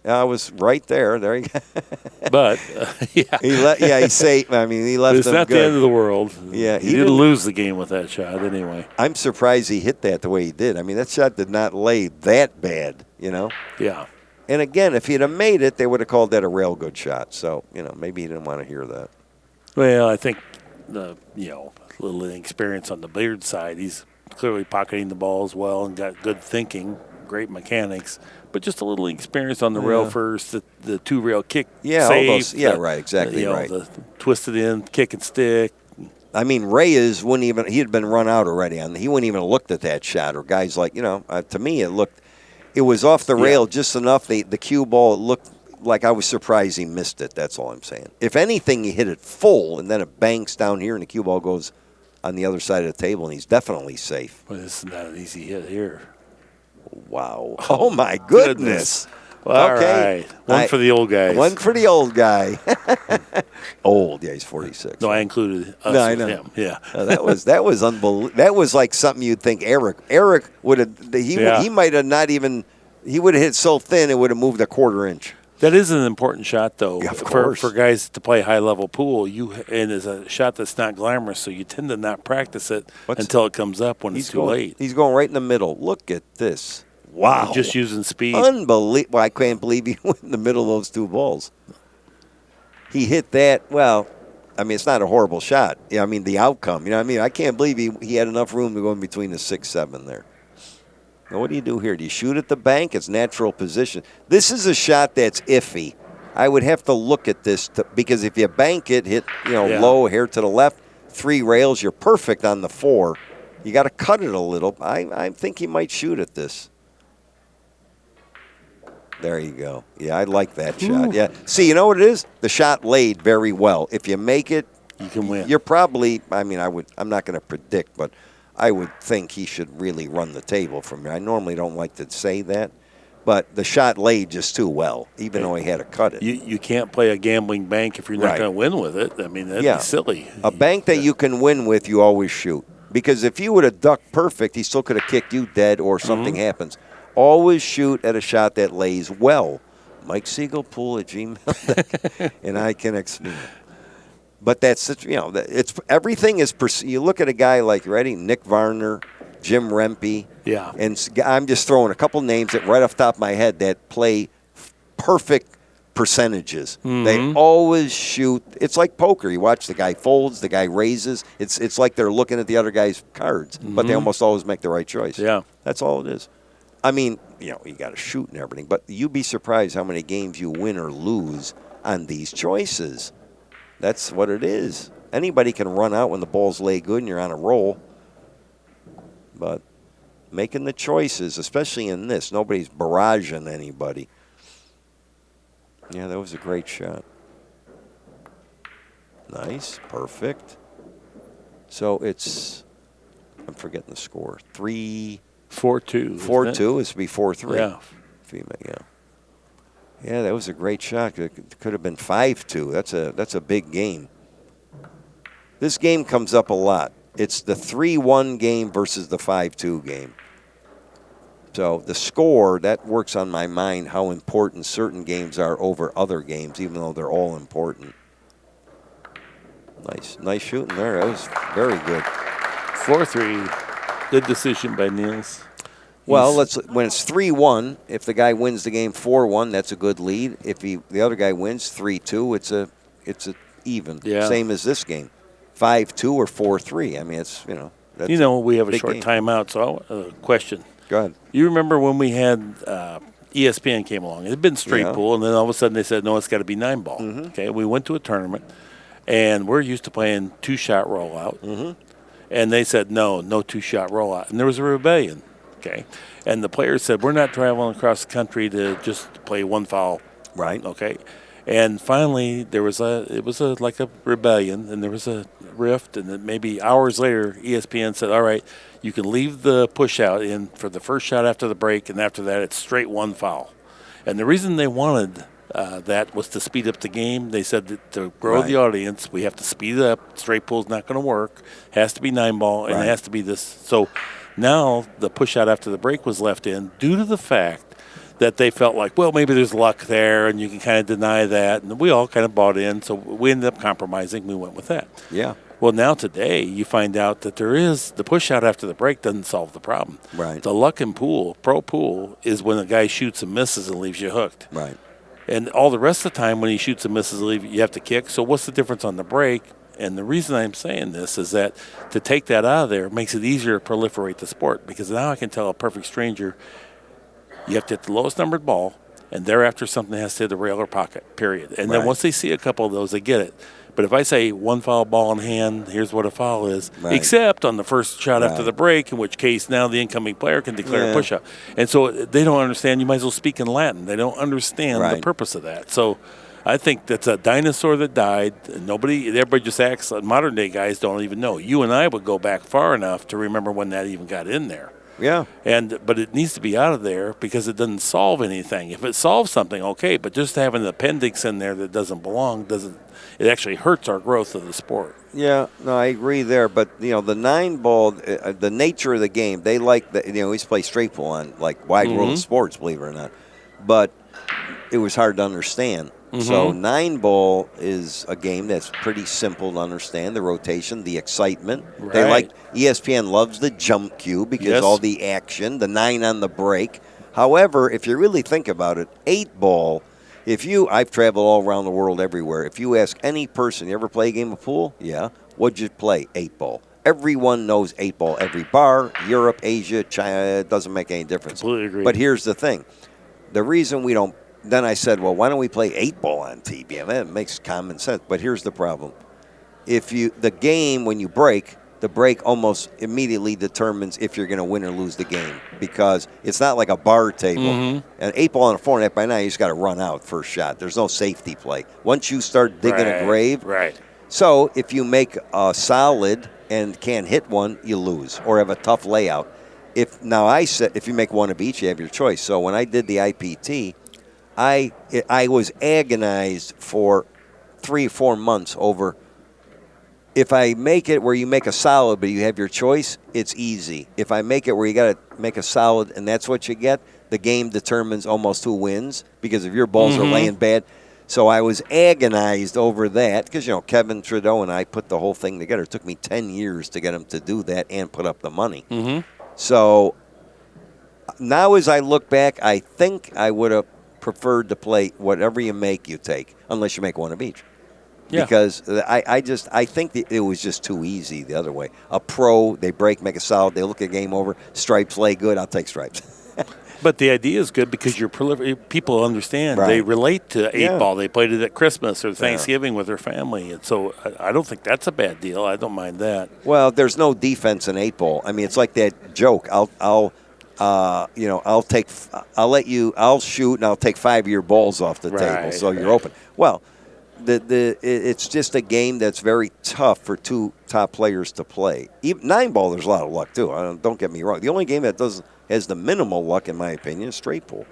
I was right there. There you go. But, yeah. He left It's him not good. the end of the world. Yeah, he didn't lose the game with that shot anyway. I'm surprised he hit that the way he did. I mean, that shot did not lay that bad, you know? Yeah. And again, if he'd have made it, they would have called that a rail good shot. So, you know, maybe he didn't want to hear that. Well, I think little inexperience on the Billiards side. He's clearly pocketing the ball as well and got good thinking, great mechanics, but just a little experience on the rail first, the 2 rail kick safe. Right, exactly right. The twisted in, kick and stick. I mean, Reyes wouldn't even, he had been run out already. He wouldn't even have looked at that shot. Or guys like, you know, to me it was off the rail just enough. The cue ball, it looked like I was surprised he missed it. That's all I'm saying. If anything, he hit it full, and then it banks down here, and the cue ball goes on the other side of the table, and he's definitely safe. Well, this is not an easy hit here. Wow. Oh, my goodness. All Okay. right. One for the old guys. One for the old guy. Old. Yeah, he's 46. No, I included us No, I with know. him. Yeah. That was unbelievable. That was like something you'd think Eric would have. He might have not even. He would have hit so thin it would have moved a quarter inch. That is an important shot, though, Yeah, of course. for guys to play high-level pool. And it's a shot that's not glamorous, so you tend to not practice it until it comes up when it's too late. He's going right in the middle. Look at this. Wow. You're just using speed. Unbelievable. I can't believe he went in the middle of those two balls. He hit that. Well, I mean, it's not a horrible shot. Yeah, I mean, the outcome. You know what I mean? I can't believe he had enough room to go in between the 6-7 there. Now, what do you do here? Do you shoot at the bank? It's natural position. This is a shot that's iffy. I would have to look at this because if you bank it, hit low, hair to the left, 3 rails, you're perfect on the 4. You got to cut it a little. I think he might shoot at this. There you go. Yeah, I like that shot. Yeah. See, you know what it is? The shot laid very well. If you make it, you can win. You're probably. I mean, I'm not going to predict, but I would think he should really run the table from here. I normally don't like to say that, but the shot laid just too well, even though he had to cut it. You can't play a gambling bank if you're not going to win with it. I mean, that'd be silly. A bank that you can win with, you always shoot. Because if you would have ducked perfect, he still could have kicked you dead or something happens. Always shoot at a shot that lays well. Mike Sigel, pool at Gmail, and I can explain. But that's, it's everything is. You look at a guy like Nick Varner, Jim Rempe. Yeah. And I'm just throwing a couple names that right off the top of my head that play perfect percentages. They always shoot. It's like poker. You watch the guy folds, the guy raises. It's like they're looking at the other guy's cards, but they almost always make the right choice. Yeah. That's all it is. I mean, you got to shoot and everything, but you'd be surprised how many games you win or lose on these choices. That's what it is. Anybody can run out when the balls lay good and you're on a roll. But making the choices, especially in this, nobody's barraging anybody. Yeah, that was a great shot. Nice. Perfect. So it's, I'm forgetting the score. 4-2. 4-2 is to be 4-3. Yeah. Yeah. Yeah, that was a great shot. It could have been 5-2. That's a big game. This game comes up a lot. It's the 3-1 game versus the 5-2 game. So the score, that works on my mind how important certain games are over other games, even though they're all important. Nice shooting there. That was very good. 4-3. Good decision by Niels. Well, when it's 3-1, if the guy wins the game 4-1, that's a good lead. If the other guy wins 3-2, it's a even. Yeah. Same as this game, 5-2 or 4-3. I mean, it's That's we have a short game. timeout. So question. Go ahead. You remember when we had ESPN came along? It had been straight pool, and then all of a sudden they said, no, it's got to be 9-ball. Mm-hmm. Okay, we went to a tournament, and we're used to playing 2-shot rollout. Mm-hmm. And they said, no 2-shot rollout. And there was a rebellion. Okay, and the players said, we're not traveling across the country to just play one foul. Right. Okay, and finally it was like a rebellion, and there was a rift, and then maybe hours later, ESPN said, all right, you can leave the push out in for the first shot after the break, and after that it's straight one foul. And the reason they wanted that was to speed up the game. They said that to grow the audience, we have to speed it up. Straight pool's not going to work. Has to be 9-ball, and it has to be this. So now the push out after the break was left in due to the fact that they felt like, well, maybe there's luck there, and you can kind of deny that. And we all kind of bought in, so we ended up compromising. We went with that. Yeah. Well, now today you find out that there is the push out after the break doesn't solve the problem. Right. The luck in pool, pro pool, is when a guy shoots and misses and leaves you hooked. Right. And all the rest of the time when he shoots and misses, you have to kick. So what's the difference on the break? And the reason I'm saying this is that to take that out of there makes it easier to proliferate the sport, because now I can tell a perfect stranger you have to hit the lowest numbered ball, and thereafter something has to hit the rail or pocket, period. And then once they see a couple of those, they get it. But if I say one foul ball in hand, here's what a foul is, except on the first shot after the break, in which case now the incoming player can declare a push-out. And so they don't understand. You might as well speak in Latin. They don't understand the purpose of that. So I think that's a dinosaur that died. Everybody just acts like modern-day guys don't even know. You and I would go back far enough to remember when that even got in there. Yeah. But it needs to be out of there because it doesn't solve anything. If it solves something, okay, but just having an appendix in there that doesn't belong it actually hurts our growth of the sport. Yeah, no, I agree there. But, the 9-ball, the nature of the game, they like, we used to play straight pool on, like, Wide World of Sports, believe it or not. But it was hard to understand. So 9-ball is a game that's pretty simple to understand, the rotation, the excitement. Right. They like, ESPN loves the jump cue because all the action, the 9 on the break. However, if you really think about it, 8-ball, I've traveled all around the world everywhere. If you ask any person, you ever play a game of pool? Yeah. What'd you play? 8-ball. Everyone knows 8-ball. Every bar, Europe, Asia, China, it doesn't make any difference. Completely agree. But here's the thing. The reason we don't, then I said, well, why don't we play 8-ball on TV? I mean, it makes common sense. But here's the problem. The game, when you break, the break almost immediately determines if you're going to win or lose the game because it's not like a bar table. An 8-ball on a 4.5 by 9, you just got to run out first shot. There's no safety play. Once you start digging a grave. Right. So if you make a solid and can't hit one, you lose or have a tough layout. If you make one of each, you have your choice. So when I did the IPT, I was agonized for 3 or 4 months over if I make it where you make a solid but you have your choice, it's easy. If I make it where you got to make a solid and that's what you get, the game determines almost who wins because if your balls are laying bad. So I was agonized over that because, Kevin Trudeau and I put the whole thing together. It took me 10 years to get him to do that and put up the money. So now as I look back, I think I would have preferred to play whatever you make, you take, unless you make one of each. Yeah. Because I think that it was just too easy the other way. A pro, they break, make a solid, they look at game over, stripes lay good, I'll take stripes. But the idea is good because people understand. Right. They relate to 8-ball. They played it at Christmas or Thanksgiving with their family. And so I don't think that's a bad deal. I don't mind that. Well, there's no defense in 8-ball. I mean, it's like that joke. I'll shoot and I'll take 5 of your balls off the table, so you're open. Well, it's just a game that's very tough for 2 top players to play. Even 9-ball, there's a lot of luck too. Don't get me wrong. The only game that has the minimal luck, in my opinion, is straight pool.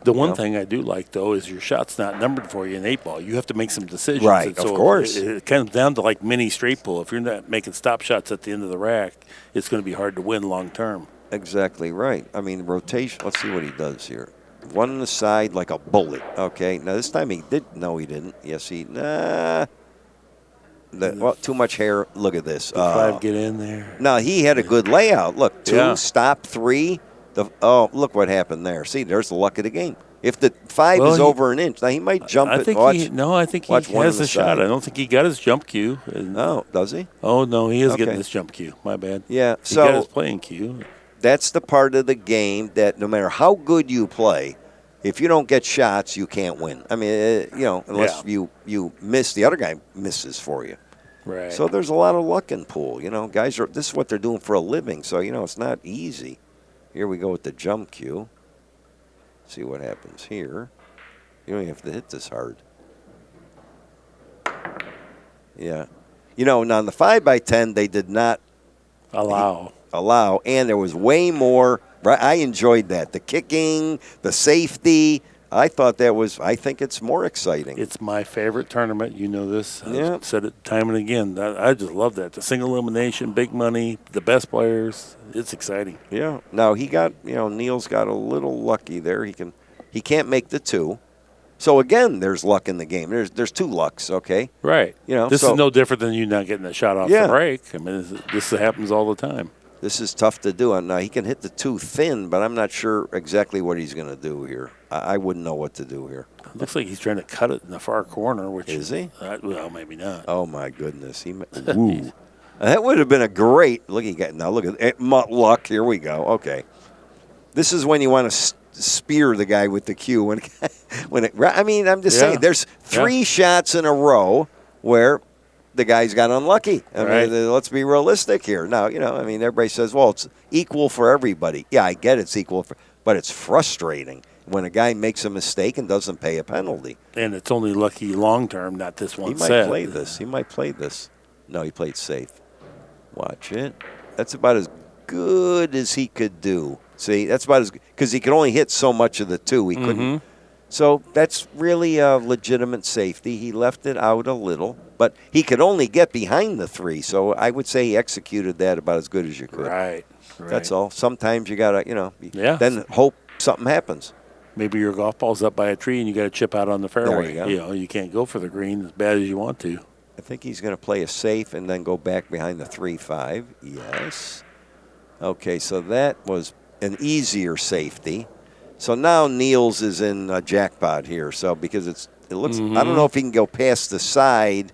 The one thing I do like, though, is your shot's not numbered for you in 8-ball. You have to make some decisions. Right, of course. It comes down to like mini straight pool. If you're not making stop shots at the end of the rack, it's going to be hard to win long term. Exactly right. I mean, rotation. Let's see what he does here. One on the side like a bullet. Okay. Now, this time he did. No, he didn't. Yes, too much hair. Look at this. 5 get in there. No, he had a good layout. Look, 2, stop, 3. Look what happened there. See, there's the luck of the game. If the 5 is over an inch, now he might jump it. I think he has a shot. I don't think he got his jump cue. No, does he? Oh, no, he is getting his jump cue. My bad. Yeah, he got his playing cue. That's the part of the game that no matter how good you play, if you don't get shots, you can't win. I mean, unless you miss, the other guy misses for you. Right. So there's a lot of luck in pool. Guys this is what they're doing for a living. So, it's not easy. Here we go with the jump cue. See what happens here. You don't even have to hit this hard. Yeah. Now on the 5x10, they did not allow, and there was way more. I enjoyed that. The kicking, the safety. I think it's more exciting. It's my favorite tournament. You know this. I've said it time and again. I just love that. The single elimination, big money, the best players. It's exciting. Yeah. Now Niels got a little lucky there. He can't make the 2. So again, there's luck in the game. There's 2 lucks, okay? Right. This is no different than you not getting a shot off the break. I mean, this happens all the time. This is tough to do. Now, he can hit the 2 thin, but I'm not sure exactly what he's going to do here. I wouldn't know what to do here. It looks like he's trying to cut it in the far corner. Which is he? Well, maybe not. Oh, my goodness. Ooh. That would have been a great – look at it. Luck. Here we go. Okay. This is when you want to spear the guy with the cue. I'm just saying, there's 3 shots in a row where – the guys got unlucky. I mean, let's be realistic here. Now, everybody says, well, it's equal for everybody. Yeah, I get it's equal, but it's frustrating when a guy makes a mistake and doesn't pay a penalty. And it's only lucky long term, not this one set. He might play this. No, he played safe. Watch it. That's about as good as he could do. See, that's about as good, because he could only hit so much of the 2. He couldn't. So that's really a legitimate safety. He left it out a little, but he could only get behind the 3. So I would say he executed that about as good as you could. Right. That's all. Sometimes you got to, Yeah. then hope something happens. Maybe your golf ball's up by a tree and you got to chip out on the fairway. There you go. You can't go for the green as bad as you want to. I think he's going to play a safe and then go back behind the 3-5. Yes. Okay, so that was an easier safety. So now Niels is in a jackpot here. So because it looks, I don't know if he can go past the side.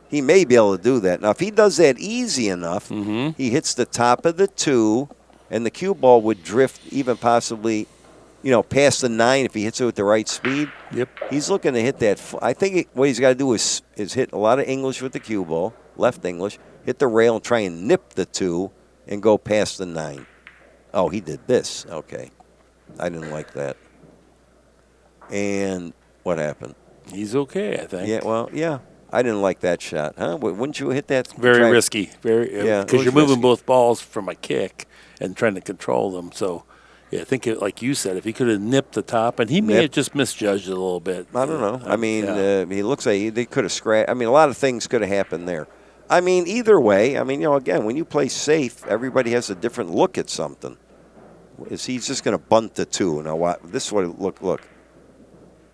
He may be able to do that. Now, if he does that easy enough, he hits the top of the 2, and the cue ball would drift even possibly, past the 9 if he hits it with the right speed. Yep. He's looking to hit that. I think what he's got to do is hit a lot of English with the cue ball, left English, hit the rail and try and nip the 2 and go past the 9. Oh, he did this. Okay. I didn't like that. And what happened? He's okay, I think. Yeah, well, yeah. I didn't like that shot. Huh? Wouldn't you hit that? Very risky. Yeah, because you're moving both balls from a kick and trying to control them. So, yeah, I think, like you said, if he could have nipped the top, and he may have just misjudged it a little bit. I don't know. I mean, he looks like they could have scratched. I mean, a lot of things could have happened there. I mean, either way, again, when you play safe, everybody has a different look at something. He's just going to bunt the 2. Now, this is what it look.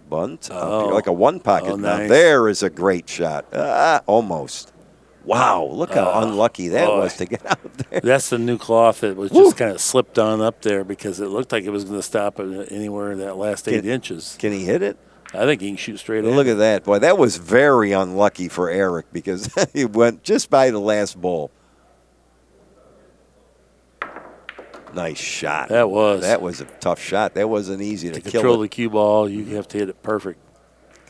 Bunt. Like a 1 pocket. Nice. Now, there is a great shot. Almost. Wow, look how unlucky that was to get out there. That's the new cloth that was just kind of slipped on up there because it looked like it was going to stop anywhere in that last 8 inches. Can he hit it? I think he can shoot straight in. Look at that. Boy, that was very unlucky for Eric because he went just by the last ball. Nice shot. That was a tough shot. That wasn't easy to kill. Control the cue ball, you have to hit it perfect.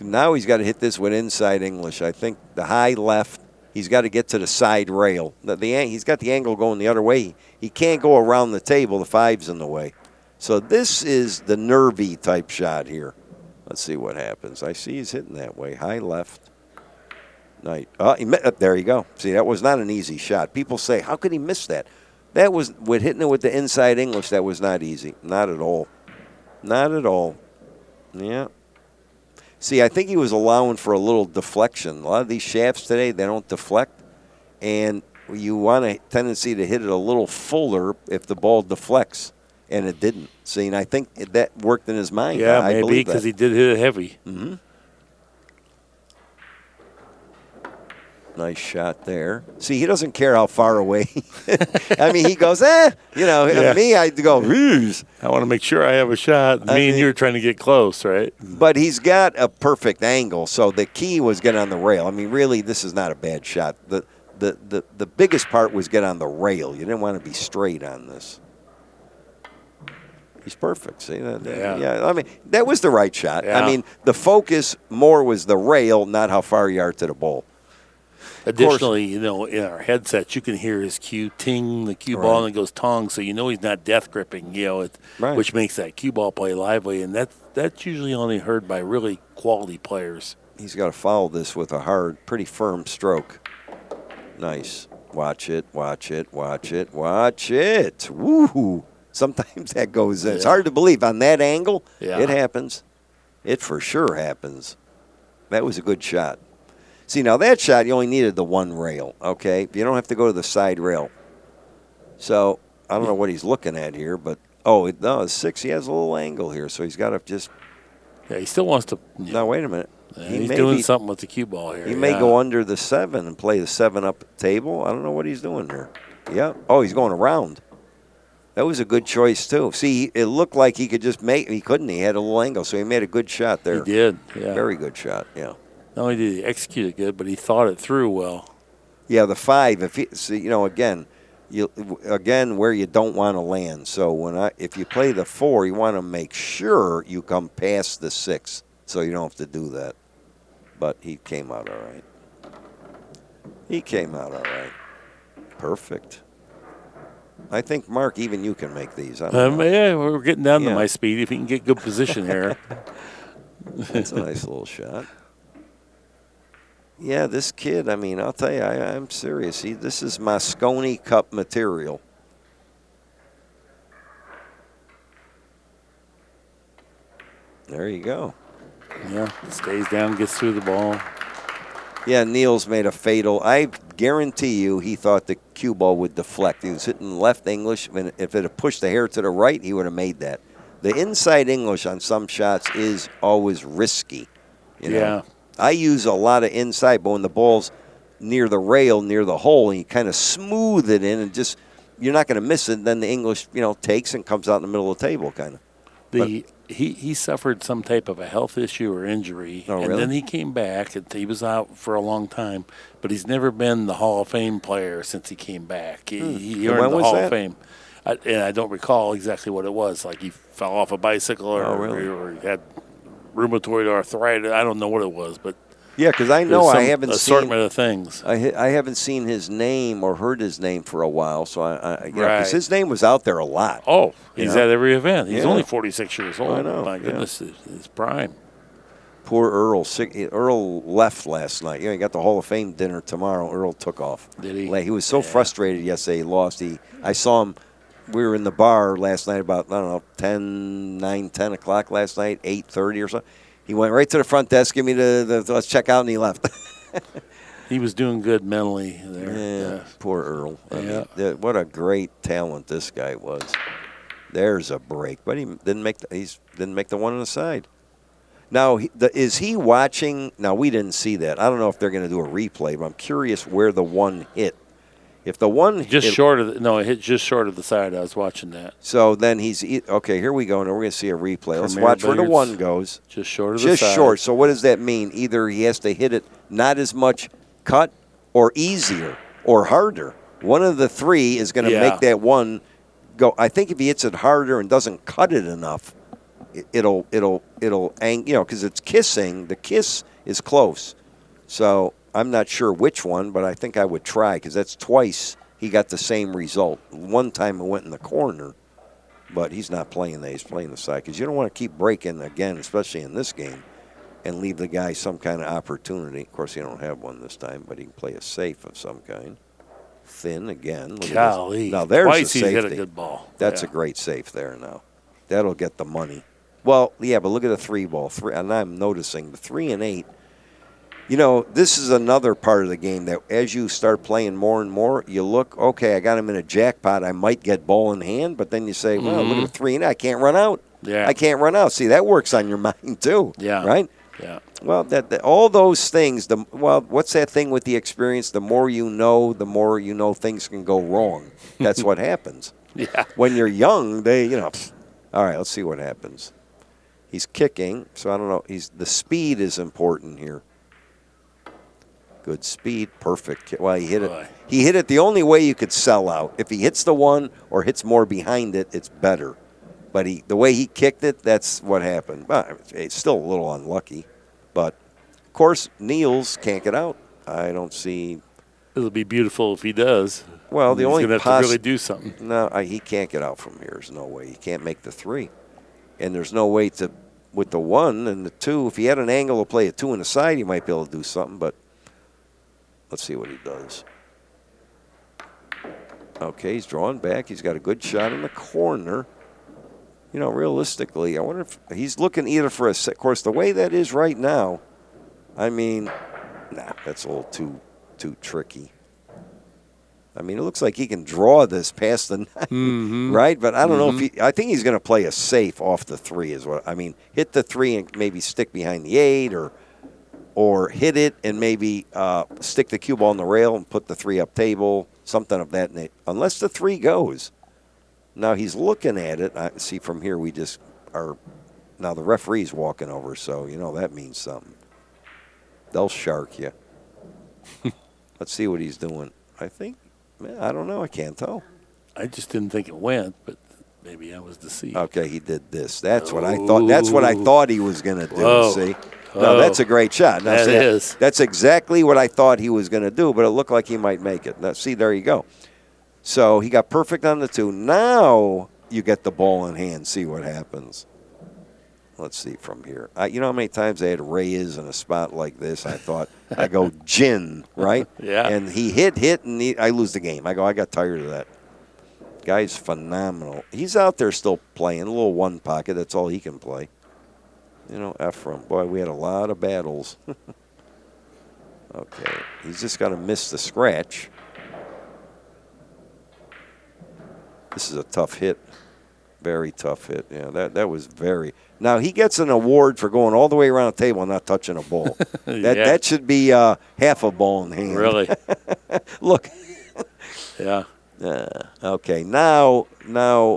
Now he's got to hit this with inside English. I think the high left, he's got to get to the side rail. He's got the angle going the other way. He can't go around the table. The 5's in the way. So this is the nervy type shot here. Let's see what happens. I see he's hitting that way. High left. Nice. There you go. See, that was not an easy shot. People say, how could he miss that? That was, with hitting it with the inside English, that was not easy. Not at all. Not at all. Yeah. See, I think he was allowing for a little deflection. A lot of these shafts today, they don't deflect. And you want a tendency to hit it a little fuller if the ball deflects. And it didn't. See, and I think that worked in his mind. Yeah, I maybe because he did hit it heavy. Mm-hmm. Nice shot there. See, he doesn't care how far away. I mean, he goes, me, I'd go, Eesh. I want to make sure I have a shot. Me and you are trying to get close, right? But he's got a perfect angle, so the key was get on the rail. I mean, really, this is not a bad shot. The biggest part was get on the rail. You didn't want to be straight on this. He's perfect. See that? Yeah. I mean, that was the right shot. Yeah. I mean, the focus more was the rail, not how far you are to the ball. Additionally, in our headsets, you can hear his cue ting, the cue ball, and it goes tong, so you know he's not death gripping, which makes that cue ball play lively, and that's usually only heard by really quality players. He's got to follow this with a hard, pretty firm stroke. Nice. Watch it, watch it, watch it, watch it. Woo! Sometimes that goes in. It's hard to believe. On that angle, it happens. It for sure happens. That was a good shot. See, now that shot, you only needed the one rail, okay? You don't have to go to the side rail. So, I don't know what he's looking at here, but, it's 6. He has a little angle here, so he's got to just... Yeah, he still wants to... No, wait a minute. He's doing something with the cue ball here. He may go under the 7 and play the 7 up table. I don't know what he's doing here. Yeah. Oh, he's going around. That was a good choice, too. See, it looked like he could just make... He couldn't. He had a little angle, so he made a good shot there. He did, yeah. Very good shot, yeah. Not only did he execute it good, but he thought it through well. Yeah, the 5. Again, where you don't want to land. So if you play the 4, you want to make sure you come past the 6, so you don't have to do that. But he came out all right. Perfect. I think, Mark, even you can make these. I don't know. Yeah, we're getting down to my speed. If he can get good position here. That's a nice little shot. Yeah, this kid, I mean, I'll tell you, I'm serious. This is Moscone Cup material. There you go. Yeah, stays down, gets through the ball. Yeah, Niels made a fatal. I guarantee you he thought the cue ball would deflect. He was hitting left English. And if it had pushed the hair to the right, he would have made that. The inside English on some shots is always risky. You know? Yeah. I use a lot of inside, but when the ball's near the rail, near the hole, and you kind of smooth it in and just, you're not going to miss it, then the English, takes and comes out in the middle of the table kind of. He suffered some type of a health issue or injury, Oh, and really? then he came back. And he was out for a long time, but he's never been the Hall of Fame player since he came back. He And earned when the was Hall that? of Fame, and I don't recall exactly what it was. Like he fell off a bicycle, or he had rheumatoid arthritis. I don't know what it was, but Yeah, because I know I haven't assortment of things. I haven't seen his name or heard his name for a while, so because Right. his name was out there a lot. Oh, he's Yeah. at every event. He's Yeah. only 46 years old. I know, My yeah. goodness, his prime. Poor Earl. Earl left last night. He got the Hall of Fame dinner tomorrow. Earl took off. Did he? He was so frustrated yesterday he lost. I saw him. We were in the bar last night about, 10 o'clock last night, 8:30 or so. He went right to the front desk, give me the let's check out, and he left. He was doing good mentally there. Yeah, poor Earl. I Yeah. mean, what a great talent this guy was. There's a break, but he didn't make the one on the side. Now, is he watching? Now, we didn't see that. I don't know if they're going to do a replay, but I'm curious where the one hit. If the one It hit just short of the side. I was watching that. So then okay. Here we go. Now we're going to see a replay. Let's Premier watch where the Billiards. one goes. Just short of the side. Just short. So what does that mean? Either he has to hit it not as much cut, or easier, or harder. One of the three is going to make that one go. I think if he hits it harder and doesn't cut it enough, it'll because it's kissing. The kiss is close. So I'm not sure which one, but I think I would try because that's twice he got the same result. One time it went in the corner, but he's not playing that. He's playing the side because you don't want to keep breaking again, especially in this game, and leave the guy some kind of opportunity. Of course, he don't have one this time, but he can play a safe of some kind. Thin again. Look at this. Now there's Twice a he's safety. hit a good ball. That's a great safe there now. That'll get the money. Well, yeah, but look at the 3 ball. And I'm noticing the 3 and 8. This is another part of the game that as you start playing more and more, you look, okay, I got him in a jackpot. I might get ball in hand, but then you say, well, look at the 3 and 8. I can't run out. Yeah. I can't run out. See, that works on your mind too. Yeah. Right? Yeah. Well, all those things, what's that thing with the experience? The more you know things can go wrong. That's what happens. Yeah. When you're young, all right, let's see what happens. He's kicking, so I don't know. The speed is important here. Good speed, perfect. Well, he hit it. He hit it the only way you could sell out. If he hits the one or hits more behind it, it's better. But the way he kicked it, that's what happened. But it's still a little unlucky. But, of course, Niels can't get out. I don't see. It'll be beautiful if he does. Well, the He's only going to have to really do something. No, he can't get out from here. There's no way. He can't make the 3. And there's no way to, with the 1 and the 2, if he had an angle to play a 2 on the side, he might be able to do something. But let's see what he does. Okay, he's drawing back. He's got a good shot in the corner. Realistically, I wonder if he's looking either for of course, the way that is right now, I mean, that's a little too tricky. I mean, it looks like he can draw this past the 9, right? But I don't know if I think he's going to play a safe off the 3 is what I mean. Hit the 3 and maybe stick behind the 8 or hit it and maybe stick the cue ball on the rail and put the 3 up table, something of that nature. Unless the 3 goes. Now he's looking at it. I see from here we just are. Now the referee's walking over, so that means something. They'll shark you. Let's see what he's doing. I think. I don't know. I can't tell. I just didn't think it went, but maybe I was deceived. Okay, he did this. That's what I thought. That's what I thought he was going to do. Whoa. See. No, that's a great shot. Now, That is. That's exactly what I thought he was going to do, but it looked like he might make it. Now, see, there you go. So he got perfect on the 2. Now you get the ball in hand. See what happens. Let's see from here. You know how many times I had Reyes in a spot like this? I thought, I go, gin, right? Yeah. And he hit, and I lose the game. I got tired of that. Guy's phenomenal. He's out there still playing, a little 1 pocket. That's all he can play. Ephraim. Boy, we had a lot of battles. Okay, he's just got to miss the scratch. This is a tough hit. Very tough hit. Yeah, that was very. Now, he gets an award for going all the way around the table and not touching a ball. That should be half a ball in hand. Really? Look. Yeah. Okay, now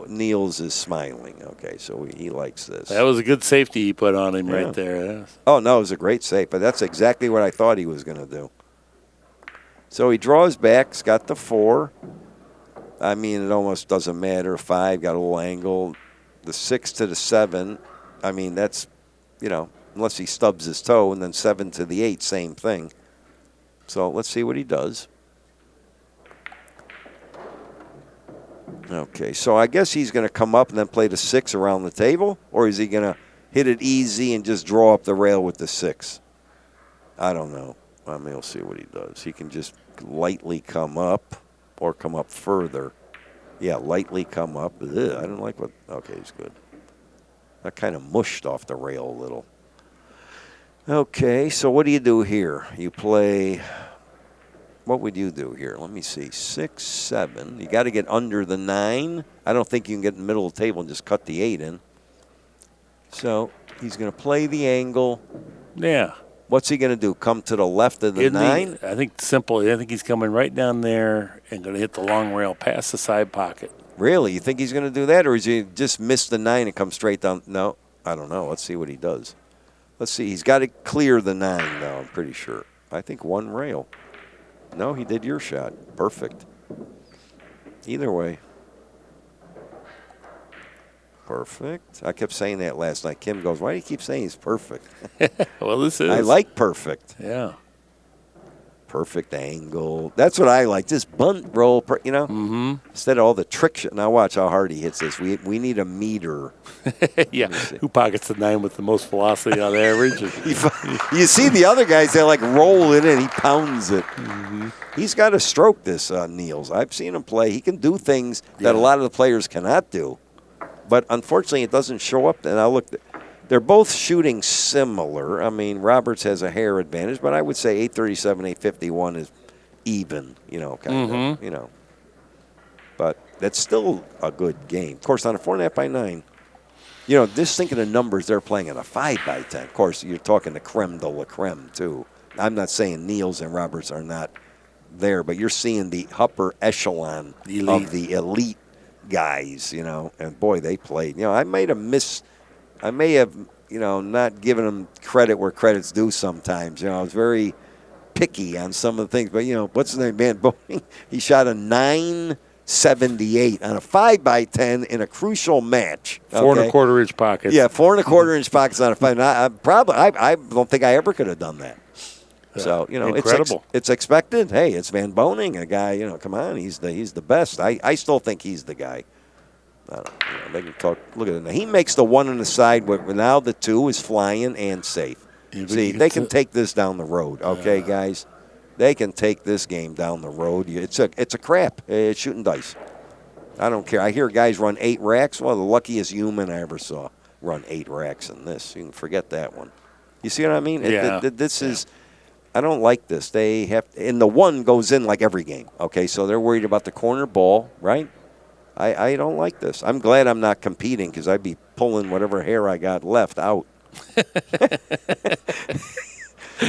Niels is smiling. Okay, so he likes this. That was a good safety he put on him right there. Oh, no, it was a great save, but that's exactly what I thought he was going to do. So he draws back, he's got the 4. I mean, it almost doesn't matter. 5, got a little angle. The 6 to the 7, I mean, that's, unless he stubs his toe, and then 7 to the 8, same thing. So let's see what he does. Okay, so I guess he's going to come up and then play the 6 around the table, or is he going to hit it easy and just draw up the rail with the 6? I don't know. I mean, we'll see what he does. He can just lightly come up or come up further. Yeah, lightly come up. Ugh, I don't like what. Okay, he's good. That kind of mushed off the rail a little. Okay, so what do you do here? You play. What would you do here? Let me see. 6, 7. You got to get under the 9. I don't think you can get in the middle of the table and just cut the 8 in. So he's going to play the angle. Yeah. What's he going to do? Come to the left of the 9? I think simple. I think he's coming right down there and going to hit the long rail past the side pocket. Really? You think he's going to do that, or is he just miss the 9 and come straight down? No, I don't know. Let's see what he does. Let's see. He's got to clear the 9 now, I'm pretty sure. I think 1 rail. No, he did your shot. Perfect. Either way. Perfect. I kept saying that last night. Kim goes, why do you keep saying he's perfect? Well, this is. I like perfect. Yeah. Perfect angle. That's what I like. Just bunt roll, Instead of all the trick shit. Now watch how hard he hits this. We need a meter. Yeah. Who pockets the 9 with the most velocity on average? You see the other guys, they roll it in. He pounds it. Mm-hmm. He's got to stroke this, Niels. I've seen him play. He can do things that a lot of the players cannot do. But unfortunately, it doesn't show up. And I looked. They're both shooting similar. I mean, Roberts has a hair advantage, but I would say 837, 851 is even, kind of. But that's still a good game. Of course, on a 4.5 by 9, just thinking of numbers, they're playing at a 5 by 10. Of course, you're talking the creme de la creme, too. I'm not saying Niels and Roberts are not there, but you're seeing the upper echelon of the elite guys, and boy, they played. I may have, not given them credit where credit's due sometimes. I was very picky on some of the things. But, what's his name, man? He shot a 978 on a 5 by 10 in a crucial match. 4 1/4-inch pockets. Yeah, 4 1/4-inch pockets on a 5. I don't think I ever could have done that. So, incredible. It's expected. Hey, it's Van Boning, a guy, come on, he's the best. I still think he's the guy. They can talk. Look at it. Now, he makes the 1 on the side, but now the 2 is flying and safe. See, they can take this down the road, okay, guys? They can take this game down the road. It's a crap. It's shooting dice. I don't care. I hear guys run 8 racks. Well, the luckiest human I ever saw run 8 racks in this. You can forget that one. You see what I mean? Yeah. This is. I don't like this. They have, and the 1 goes in like every game. Okay, so they're worried about the corner ball, right? I don't like this. I'm glad I'm not competing because I'd be pulling whatever hair I got left out.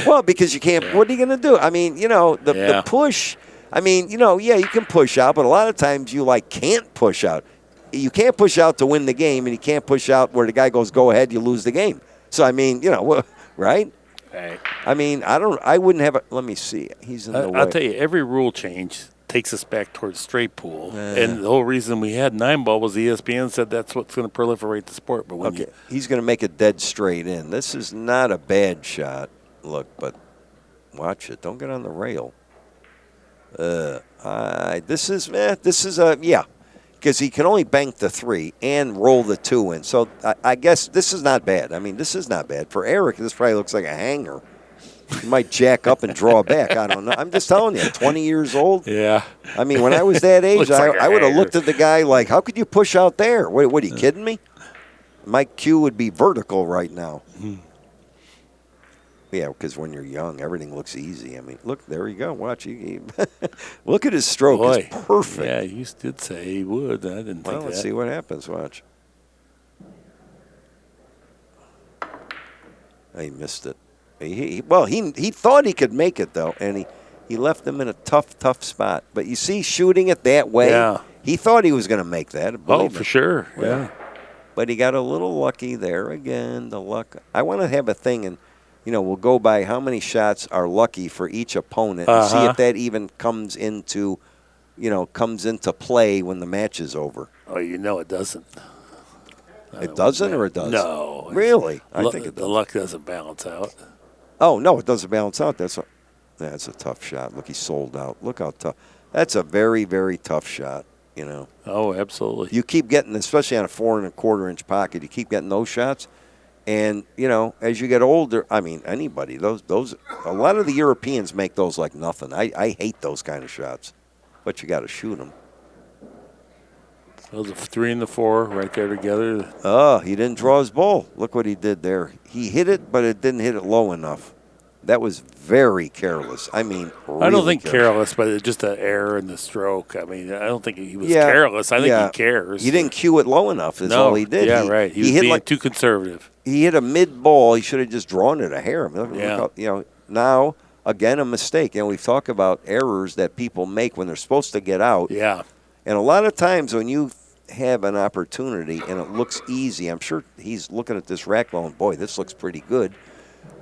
Well, because you can't. What are you going to do? I mean, the push. I mean, you can push out, but a lot of times you can't push out. You can't push out to win the game, and you can't push out where the guy goes, "Go ahead," you lose the game. So I mean, right? Right. I mean, I wouldn't have. Let me see. He's in the way. I'll tell you, every rule change takes us back towards straight pool. And the whole reason we had 9-ball was ESPN said that's what's going to proliferate the sport. But when he's going to make it dead straight in. This is not a bad shot. Look, but watch it. Don't get on the rail. This is because he can only bank the 3 and roll the 2 in. So I guess this is not bad. I mean, this is not bad. For Eric, this probably looks like a hanger. He might jack up and draw back. I don't know. I'm just telling you, 20 years old. Yeah. I mean, when I was that age, I would have looked at the guy like, how could you push out there? What are you kidding me? my cue would be vertical right now. Yeah, because when you're young, everything looks easy. I mean, look, there you go. Watch. Look at his stroke. Boy, it's perfect. Yeah, you did say he would. I didn't think Well, that. let's see what happens. Watch. He missed it. He thought he could make it, though, and he left him in a tough spot. But you see, shooting it that way, he thought he was going to make that. Oh, for sure. Well, yeah. But he got a little lucky there again. The luck. I want to have a thing, and we'll go by how many shots are lucky for each opponent, and see if that even comes into play when the match is over. Oh, it doesn't. It doesn't, or it does? No. Really? I think it does. The luck doesn't balance out. Oh, no, it doesn't balance out. That's a tough shot. Look, he sold out. Look how tough. That's a very, very tough shot, Oh, absolutely. You keep getting, especially on a 4 1/4 inch pocket, you keep getting those shots. And, as you get older, I mean, anybody, those a lot of the Europeans make those like nothing. I hate those kind of shots. But you got to shoot them. Those are 3 and the 4 right there together. Oh, he didn't draw his ball. Look what he did there. He hit it, but it didn't hit it low enough. That was very careless. I mean, really I don't think careless, but it's just an error in the stroke. I mean, I don't think he was careless. I think he cares. He didn't cue it low enough is all he did. Yeah, right. He was being too conservative. He hit a mid ball. He should have just drawn it a hair. Look how, now, again, a mistake. We've talked about errors that people make when they're supposed to get out. Yeah. And a lot of times when you have an opportunity and it looks easy, I'm sure he's looking at this rack going, boy, this looks pretty good.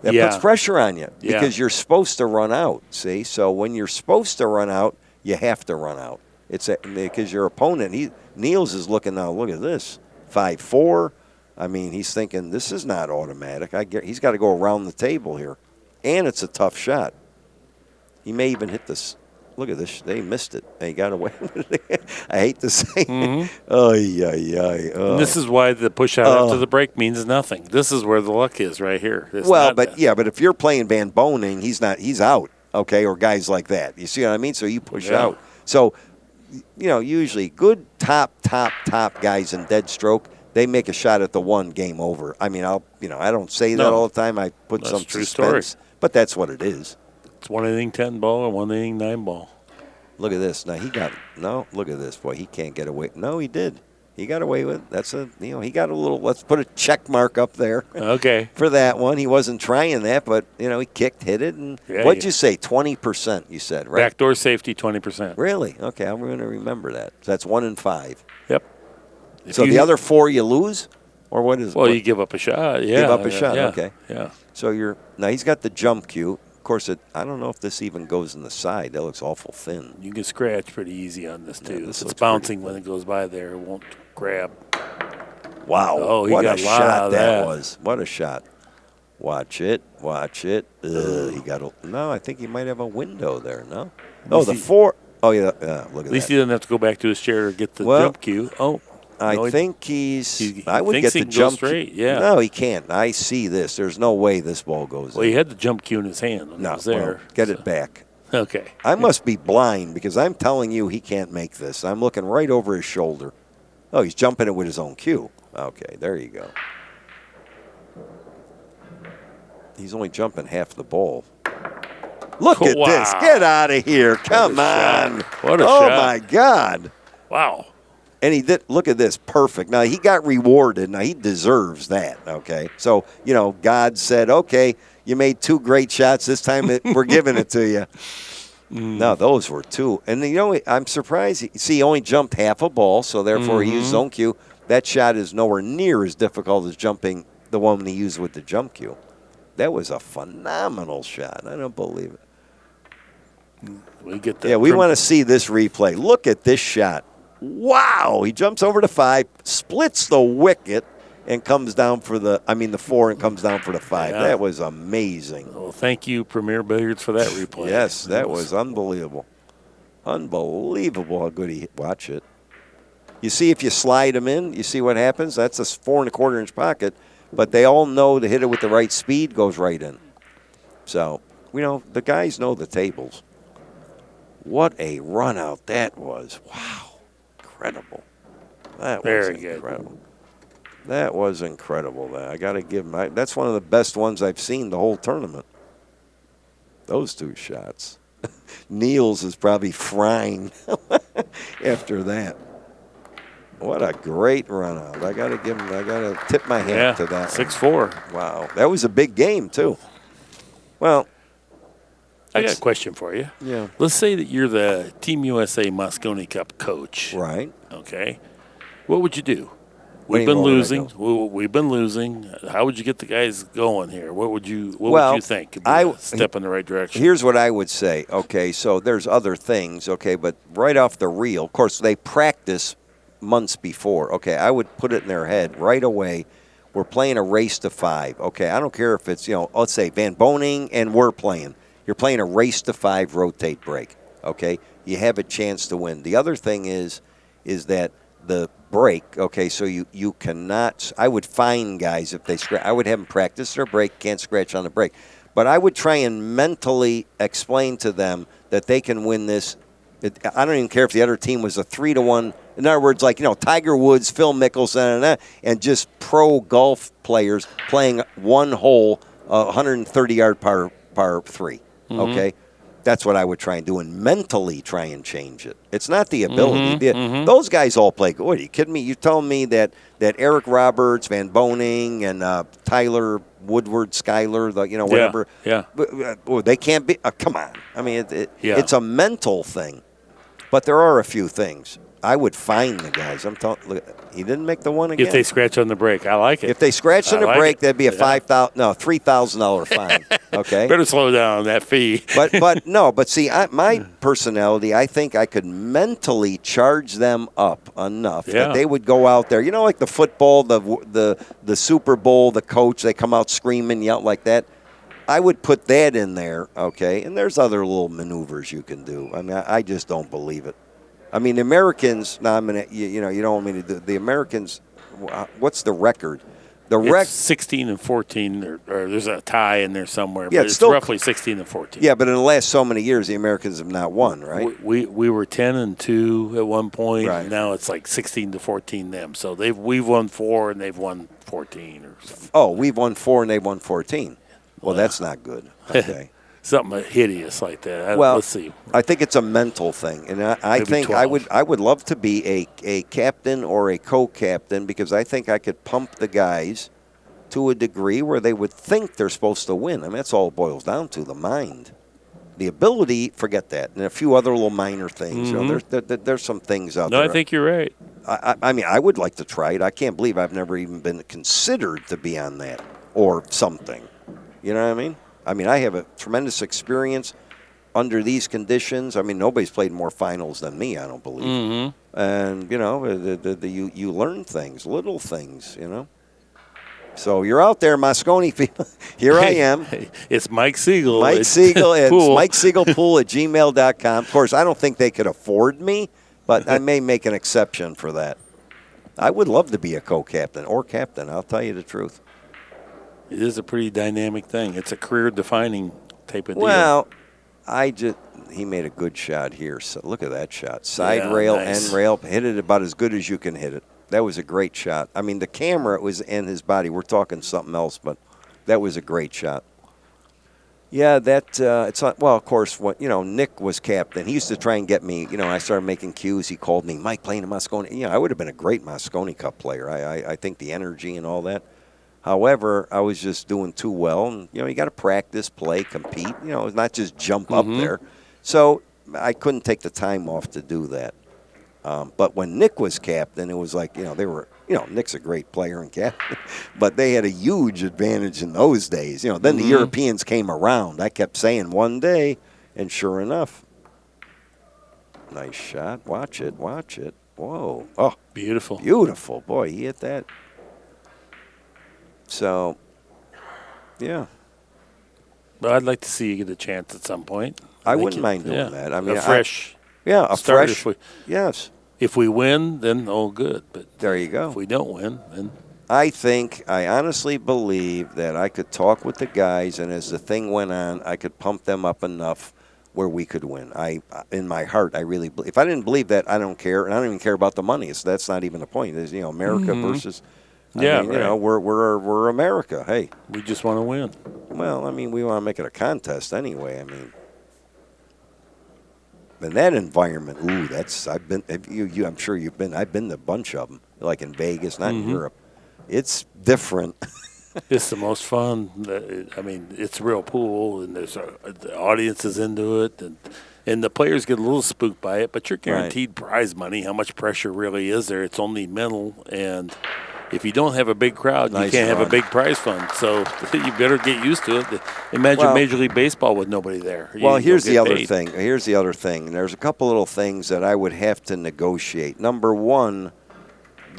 That puts pressure on you because you're supposed to run out, see? So when you're supposed to run out, you have to run out. Because your opponent, Niels is looking now, look at this, 5-4. I mean, he's thinking, this is not automatic. He's got to go around the table here. And it's a tough shot. He may even hit this. Look at this. They missed it. They got away with it. I hate to say it. Oh, And this is why the push out after the break means nothing. This is where the luck is right here. But if you're playing Van Boning, he's out, okay, or guys like that. You see what I mean? So you push out. So, usually good top guys in dead stroke, they make a shot at the 1, game over. I mean, I don't say that all the time. I put some true suspense, story. But that's what it is. It's 1 inning 10 ball and 1 inning 9 ball. Look at this. Now look at this. Boy, he can't get away. No, he did. He got away with it. He got a little, let's put a check mark up there. Okay. For that one. He wasn't trying that, but, he kicked, hit it. And what'd you say? 20%, you said, right? Backdoor safety, 20%. Really? Okay, I'm going to remember that. So that's 1 in 5. Yep. So the other 4 you lose? Or what is it? Well, you give up a shot. Yeah. Give up a shot, okay. Yeah. So now he's got the jump cue. Of course, I don't know if this even goes in the side. That looks awful thin. You can scratch pretty easy on this, too. This It's bouncing when it goes by there. It won't grab. Wow. Oh, he what got a a lot shot of that was. What a shot. Watch it. He got I think he might have a window there, no? Oh, the 4. Oh, yeah. Look at that. At least he doesn't have to go back to his chair to get the jump cue. Oh. I think I would get the jump straight. Yeah. No, he can't. I see this. There's no way this ball goes in. Well, he had the jump cue in his hand when he was there. Get it back. Okay. I must be blind because I'm telling you he can't make this. I'm looking right over his shoulder. Oh, he's jumping it with his own cue. Okay, there you go. He's only jumping half the ball. Look at this. Get out of here. Come on. What a shot. Oh, my God. Wow. And he did, look at this, perfect. Now, he got rewarded. Now, he deserves that, okay? So, God said, okay, you made 2 great shots. This time we're giving it to you. No, those were 2. And, I'm surprised. He only jumped half a ball, so therefore he used zone cue. That shot is nowhere near as difficult as jumping the one he used with the jump cue. That was a phenomenal shot. I don't believe it. We want to see this replay. Look at this shot. Wow, he jumps over to 5, splits the wicket, and comes down for the 4 and comes down for the 5. Yeah. That was amazing. Well, thank you, Premier Billiards, for that replay. Yes, that was unbelievable. Unbelievable how good he hit. Watch it. You see if you slide him in, you see what happens? That's a 4 1/4 inch pocket, but they all know to hit it with the right speed goes right in. So, the guys know the tables. What a run out that was. Wow. Incredible. That was incredible. That was incredible. I got to give him. That's one of the best ones I've seen the whole tournament. Those 2 shots. Niels is probably frying after that. What a great run out. I got to give him. I got to tip my hat to that. 6-4. Wow, that was a big game too. Well, I got a question for you. Yeah. Let's say that you're the Team USA Mosconi Cup coach. Right. Okay. What would you do? What We've do you been mean, what would I losing. do? We've been losing. How would you get the guys going here? What would you think could be a step in the right direction? Here's what I would say. Okay, so there's other things. Okay, but right off the reel, of course, they practice months before. Okay, I would put it in their head right away. We're playing a race to 5. Okay, I don't care if it's let's say Van Boning and we're playing. You're playing a race to 5 rotate break. Okay, you have a chance to win. The other thing is that the break, okay, so you cannot, I would fine guys if they scratch. I would have them practice their break, can't scratch on the break. But I would try and mentally explain to them that they can win this. I don't even care if the other team was a 3-1. In other words, like, Tiger Woods, Phil Mickelson, and just pro golf players playing one hole, 130-yard par 3, okay? That's what I would try and do, and mentally try and change it. It's not the ability. Those guys all play good. What, are you kidding me? You telling me that Eric Roberts, Van Boning, and Tyler Woodward, Schuyler, whatever. Yeah. They can't be. Come on. I mean, it's a mental thing. But there are a few things. I would fine the guys. Look, he didn't make the one again. If they scratch on the break, I like it. If they scratch on the break, that'd be a $3,000 fine. Okay. Better slow down on that fee. but see, my personality, I think I could mentally charge them up enough that they would go out there. Like the football, the Super Bowl, the coach, they come out screaming, yell like that. I would put that in there, okay? And there's other little maneuvers you can do. I mean, I just don't believe it. I mean, the Americans. Now I'm gonna. You don't want me to do the Americans. What's the record? It's 16-14, or there's a tie in there somewhere. Yeah, but it's still roughly 16-14. Yeah, but in the last so many years, the Americans have not won, right? We were 10-2 at one point. Right. And now it's like 16-14 them. So we've won 4 and they've won 14 or something. Oh, we've won 4 and they've won 14. Well, that's not good. Okay. Something hideous like that. Well, let's see. I think it's a mental thing, and I Maybe think 12. I would love to be a captain or a co-captain because I think I could pump the guys to a degree where they would think they're supposed to win. I mean, that's all it boils down to, the mind. The ability, forget that, and a few other little minor things. There's some things out there. No, I think you're right. I mean, I would like to try it. I can't believe I've never even been considered to be on that or something. You know what I mean? I mean, I have a tremendous experience under these conditions. I mean, nobody's played more finals than me, I don't believe. And, you learn things, little things, So you're out there, Mosconi. Here I am. It's Mike Sigel. Mike Sigel. It's MikeSiegelPool@gmail.com. Of course, I don't think they could afford me, but I may make an exception for that. I would love to be a co-captain or captain, I'll tell you the truth. It is a pretty dynamic thing. It's a career-defining type of deal. Well, he made a good shot here. So look at that shot. Side rail, nice. end rail. Hit it about as good as you can hit it. That was a great shot. I mean, the camera was in his body. We're talking something else, but that was a great shot. Yeah, it's not, well, of course, Nick was captain. He used to try and get me, I started making cues. He called me, Mike, playing a Mosconi. I would have been a great Mosconi Cup player. I think the energy and all that. However, I was just doing too well. And, you got to practice, play, compete, not just jump up there. So I couldn't take the time off to do that. But when Nick was captain, it was like, they were, Nick's a great player and captain, but they had a huge advantage in those days. Then the Europeans came around. I kept saying one day, and sure enough, nice shot. Watch it. Whoa. Oh, beautiful. Beautiful. Boy, he hit that. So, yeah. But I'd like to see you get a chance at some point. I wouldn't mind doing that. I mean, a fresh. A start. fresh. Yes. If we win, then good. But there you go. If we don't win, then I honestly believe that I could talk with the guys, and as the thing went on, I could pump them up enough where we could win. In my heart, I really believe. If I didn't believe that, I don't care, and I don't even care about the money. So that's not even the point. It's America Yeah, I mean, you know, we're America. Hey, we just want to win. well, I mean, we want to make it a contest anyway. I mean, in that environment, I've been. I'm sure you've been. I've been to a bunch of them, like in Vegas, not in Europe. It's different. It's the most fun. I mean, it's a real pool, and there's the audience is into it, and the players get a little spooked by it. But you're guaranteed prize money. How much pressure really is there? It's only mental, and if you don't have a big crowd, you can't have a big prize fund. So you better get used to it. Imagine Major League Baseball with nobody there. Well, here's the other thing. Here's the other thing. There's a couple little things that I would have to negotiate. Number one,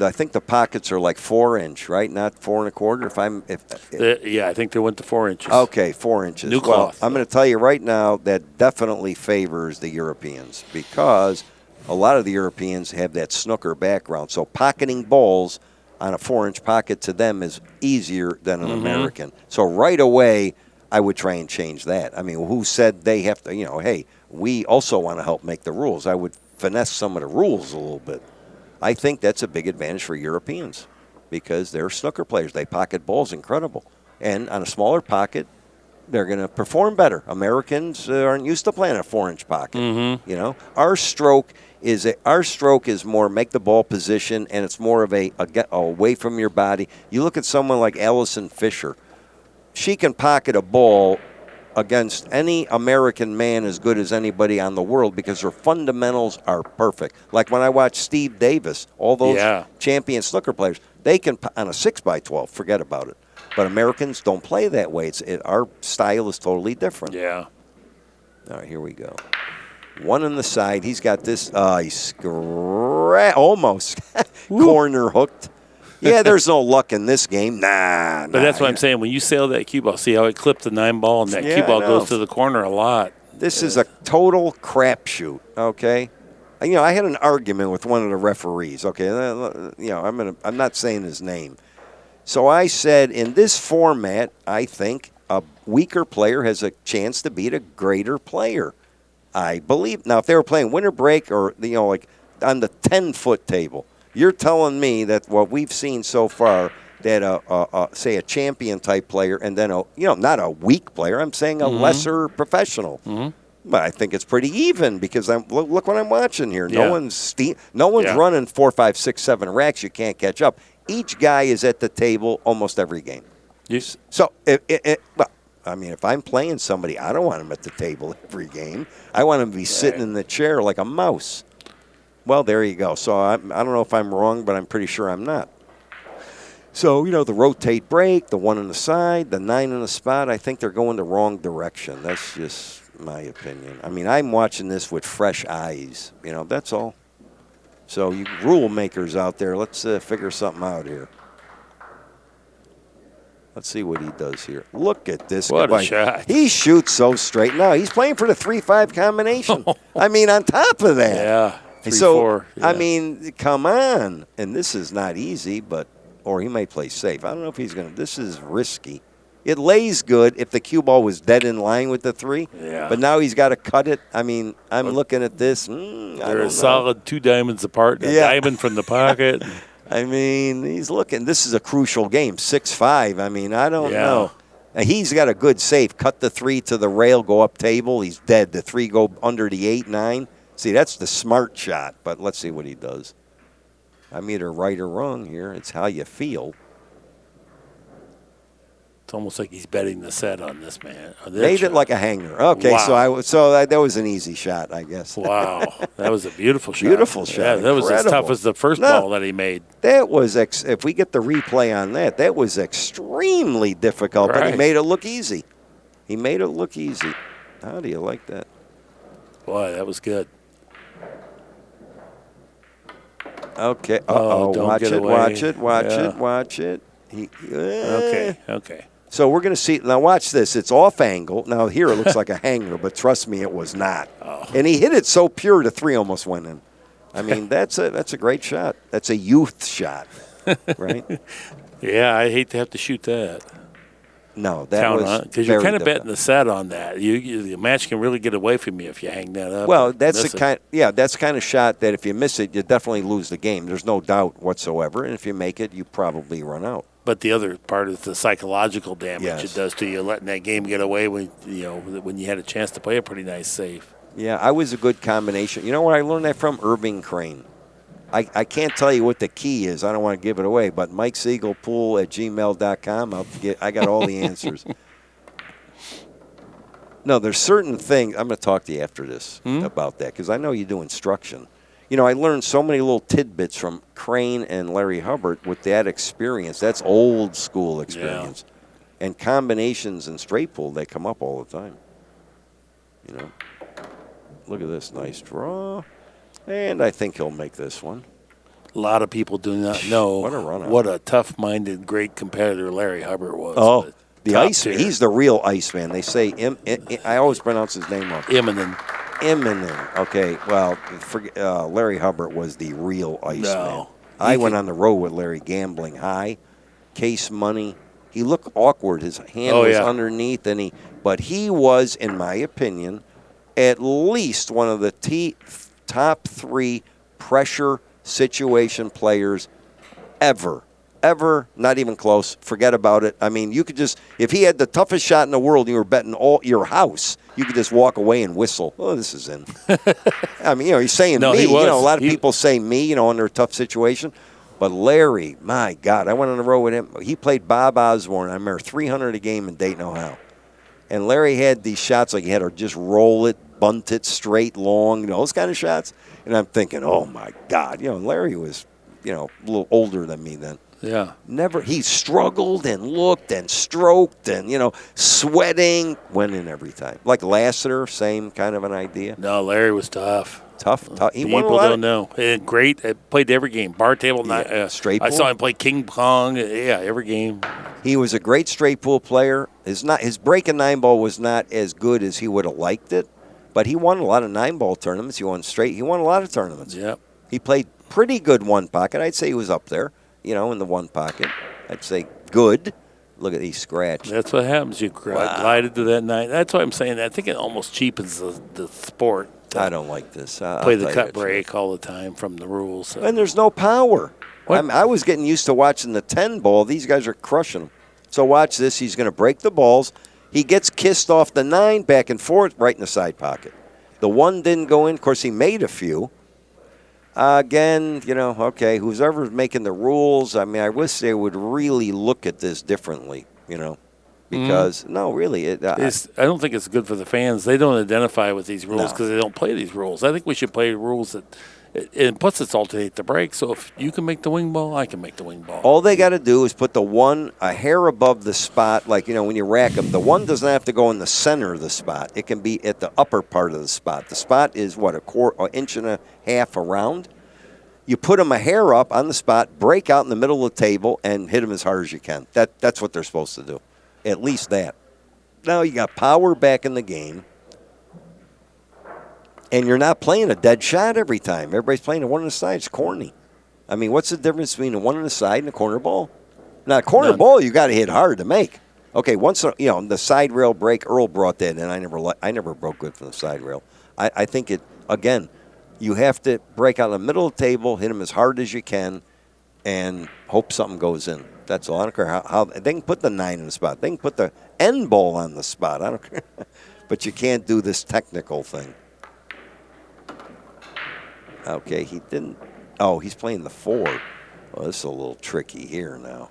I think the pockets are like 4-inch, right? Not 4 1/4. Yeah, I think they went to 4 inches. Okay, 4 inches. New cloth. Well, I'm going to tell you right now that definitely favors the Europeans because a lot of the Europeans have that snooker background. So pocketing balls on a 4-inch pocket to them is easier than an American. So right away, I would try and change that. I mean, who said they have to? You know, hey, we also want to help make the rules. I would finesse some of the rules a little bit. I think that's a big advantage for Europeans because they're snooker players. They pocket balls incredible. And on a smaller pocket, they're going to perform better. Americans aren't used to playing a 4-inch pocket. You know, our stroke is more make the ball position, and it's more of a get away from your body. You look at someone like Allison Fisher. She can pocket a ball against any American man as good as anybody on the world because her fundamentals are perfect. Like when I watch Steve Davis, all those champion snooker players, they can, on a 6x12, forget about it. But Americans don't play that way. Our style is totally different. Yeah. All right, here we go. One on the side. He's got this, he's almost corner hooked. Yeah, there's no luck in this game. Nah. But that's what I'm saying. When you sail that cue ball, see how it clipped the 9 ball, and that cue ball goes to the corner a lot. This is a total crapshoot, okay? You know, I had an argument with one of the referees, okay? You know, I'm not saying his name. So I said, in this format, I think a weaker player has a chance to beat a greater player. I believe. Now, if they were playing winter break or, you know, like on the 10-foot table, you're telling me that what we've seen so far, that say a champion-type player and then not a weak player, I'm saying a lesser professional. But I think it's pretty even because look what I'm watching here. No one's running 4, 5, 6, 7 racks. You can't catch up. Each guy is at the table almost every game. Yes. So, I mean, if I'm playing somebody, I don't want him at the table every game. I want him to be sitting in the chair like a mouse. Well, there you go. So I don't know if I'm wrong, but I'm pretty sure I'm not. So, you know, the rotate break, the 1 on the side, the 9 on the spot, I think they're going the wrong direction. That's just my opinion. I mean, I'm watching this with fresh eyes. You know, that's all. So you rule makers out there, let's figure something out here. Let's see what he does here. Look at this guy. What a shot. He shoots so straight. No, he's playing for the 3-5 combination. I mean, on top of that. Yeah. 3-4. So, I mean, come on. And this is not easy, or he may play safe. I don't know if he's going to. This is risky. It lays good if the cue ball was dead in line with the 3. Yeah. But now he's got to cut it. I mean, I'm looking at this. They're a solid 2 diamonds apart. A diamond from the pocket. I mean, he's looking. This is a crucial game. 6-5. I mean, I don't know. He's got a good save. Cut the 3 to the rail, go up table. He's dead. The 3 go under the 8, 9. See, that's the smart shot. But let's see what he does. I'm either right or wrong here. It's how you feel. It's almost like he's betting the set on this man. Made it like a hanger. Okay, wow. so that was an easy shot, I guess. Wow, that was a beautiful shot. Beautiful shot. Yeah, that was as tough as the first ball that he made. That was if we get the replay on that, that was extremely difficult, but he made it look easy. He made it look easy. How do you like that? Boy, that was good. Okay. Watch it. Okay. So we're going to see. Now watch this. It's off angle. Now here it looks like a hanger, but trust me, it was not. Oh. And he hit it so pure, the 3 almost went in. I mean, that's a great shot. That's a youth shot, right? Yeah, I hate to have to shoot that. No, that count was on it because you're very kind of difficult. betting the set on that. The match can really get away from you if you hang that up. Well, and that's miss the it. kind. Yeah, that's the kind of shot that if you miss it, you definitely lose the game. There's no doubt whatsoever. And if you make it, you probably run out. But the other part is the psychological damage Yes. it does to you, letting that game get away when you had a chance to play a pretty nice safe. Yeah, I was a good combination. You know where I learned that from? Irving Crane. I can't tell you what the key is. I don't want to give it away. But Mike Sigel Pool at gmail.com. I got all the answers. No, there's certain things. I'm going to talk to you after this about that because I know you do instruction. You know, I learned so many little tidbits from Crane and Larry Hubbard with that experience. That's old school experience. Yeah. And combinations in straight pool, they come up all the time. You know, look at this nice draw. And I think he'll make this one. A lot of people do not know what a tough-minded, great competitor Larry Hubbard was. Oh, the Iceman. He's the real Iceman. They say, I always pronounce his name wrong. Immonen. Okay, well, Larry Hubbard was the real Iceman. No. I went on the road with Larry gambling high, case money. He looked awkward. His hand was underneath, but he was, in my opinion, at least one of the top 3 pressure situation players ever, not even close. Forget about it. I mean, you could just, if he had the toughest shot in the world and you were betting all your house, you could just walk away and whistle. Oh, this is in. I mean, he's saying me. He was. A lot of people say me, under a tough situation. But Larry, my God, I went on the road with him. He played Bob Osborne. I remember 300 a game in Dayton, Ohio. And Larry had these shots like he had to just roll it, bunt it straight, long, those kind of shots. And I'm thinking, oh, my God. Larry was, a little older than me then. Yeah. He struggled and looked and stroked and, sweating, went in every time. Like Lassiter, same kind of an idea. No, Larry was tough. Tough. He won a People lot don't know. Great. Played every game. Bar table, straight I pool. saw him play King Kong. Yeah, every game. He was a great straight pool player. His breaking 9-ball was not as good as he would have liked it, but he won a lot of 9-ball tournaments. He won a lot of tournaments. Yep. He played pretty good one pocket. I'd say he was up there, in the one pocket. I'd say good. Look at these scratch. That's what happens. You glided to that 9. That's why I'm saying that. I think it almost cheapens the sport. I don't like this. Play the cut break all the time from the rules. So. And there's no power. I was getting used to watching the 10-ball. These guys are crushing them. So watch this. He's going to break the balls. He gets kissed off the 9, back and forth, right in the side pocket. The 1 didn't go in. Of course, he made a few. Again, okay, who's ever making the rules, I mean, I wish they would really look at this differently, because, no, really. I don't think it's good for the fans. They don't identify with these rules because they don't play these rules. I think we should play rules that, and plus it's alternate the break, so if you can make the wing ball, I can make the wing ball. All they got to do is put the 1 a hair above the spot, like, when you rack them. The 1 doesn't have to go in the center of the spot. It can be at the upper part of the spot. The spot is, an inch and a half around. You put them a hair up on the spot, break out in the middle of the table, and hit them as hard as you can. That's what they're supposed to do. At least that. Now you got power back in the game, and you're not playing a dead shot every time. Everybody's playing a 1 on the side. It's corny. I mean, what's the difference between a 1 on the side and a corner ball? Now, a corner ball, you got to hit hard to make. Okay, once the side rail break, Earl brought that in. I never broke good from the side rail. I think it again. You have to break out in the middle of the table, hit them as hard as you can, and hope something goes in. That's all. I don't care how they can put the 9 in the spot. They can put the end ball on the spot. I don't care. But you can't do this technical thing. Okay, he didn't. Oh, he's playing the 4. Well, this is a little tricky here now.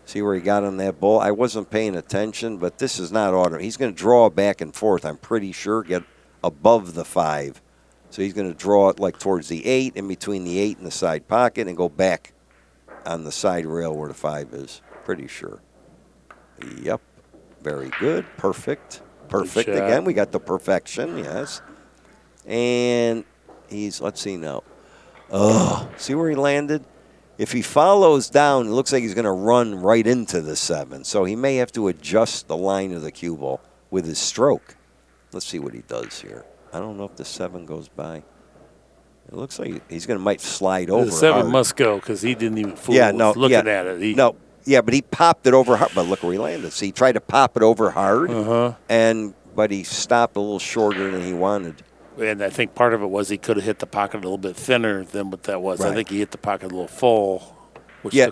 See where he got on that ball? I wasn't paying attention, but this is not auto. He's going to draw back and forth, I'm pretty sure, get above the 5. So he's going to draw it like towards the 8, in between the 8 and the side pocket, and go back on the side rail where the 5 is. Pretty sure. Yep. Very good. Perfect. Perfect. Again, we got the perfection, yes. And let's see now. Oh, see where he landed? If he follows down, it looks like he's going to run right into the 7. So he may have to adjust the line of the cue ball with his stroke. Let's see what he does here. I don't know if the 7 goes by. It looks like he's might slide over. The 7 hard. must go because he didn't even fool with looking at it. Yeah, but he popped it over hard. But look where he landed. See, he tried to pop it over hard, but he stopped a little shorter than he wanted. And I think part of it was he could have hit the pocket a little bit thinner than what that was. Right. I think he hit the pocket a little full. Yeah,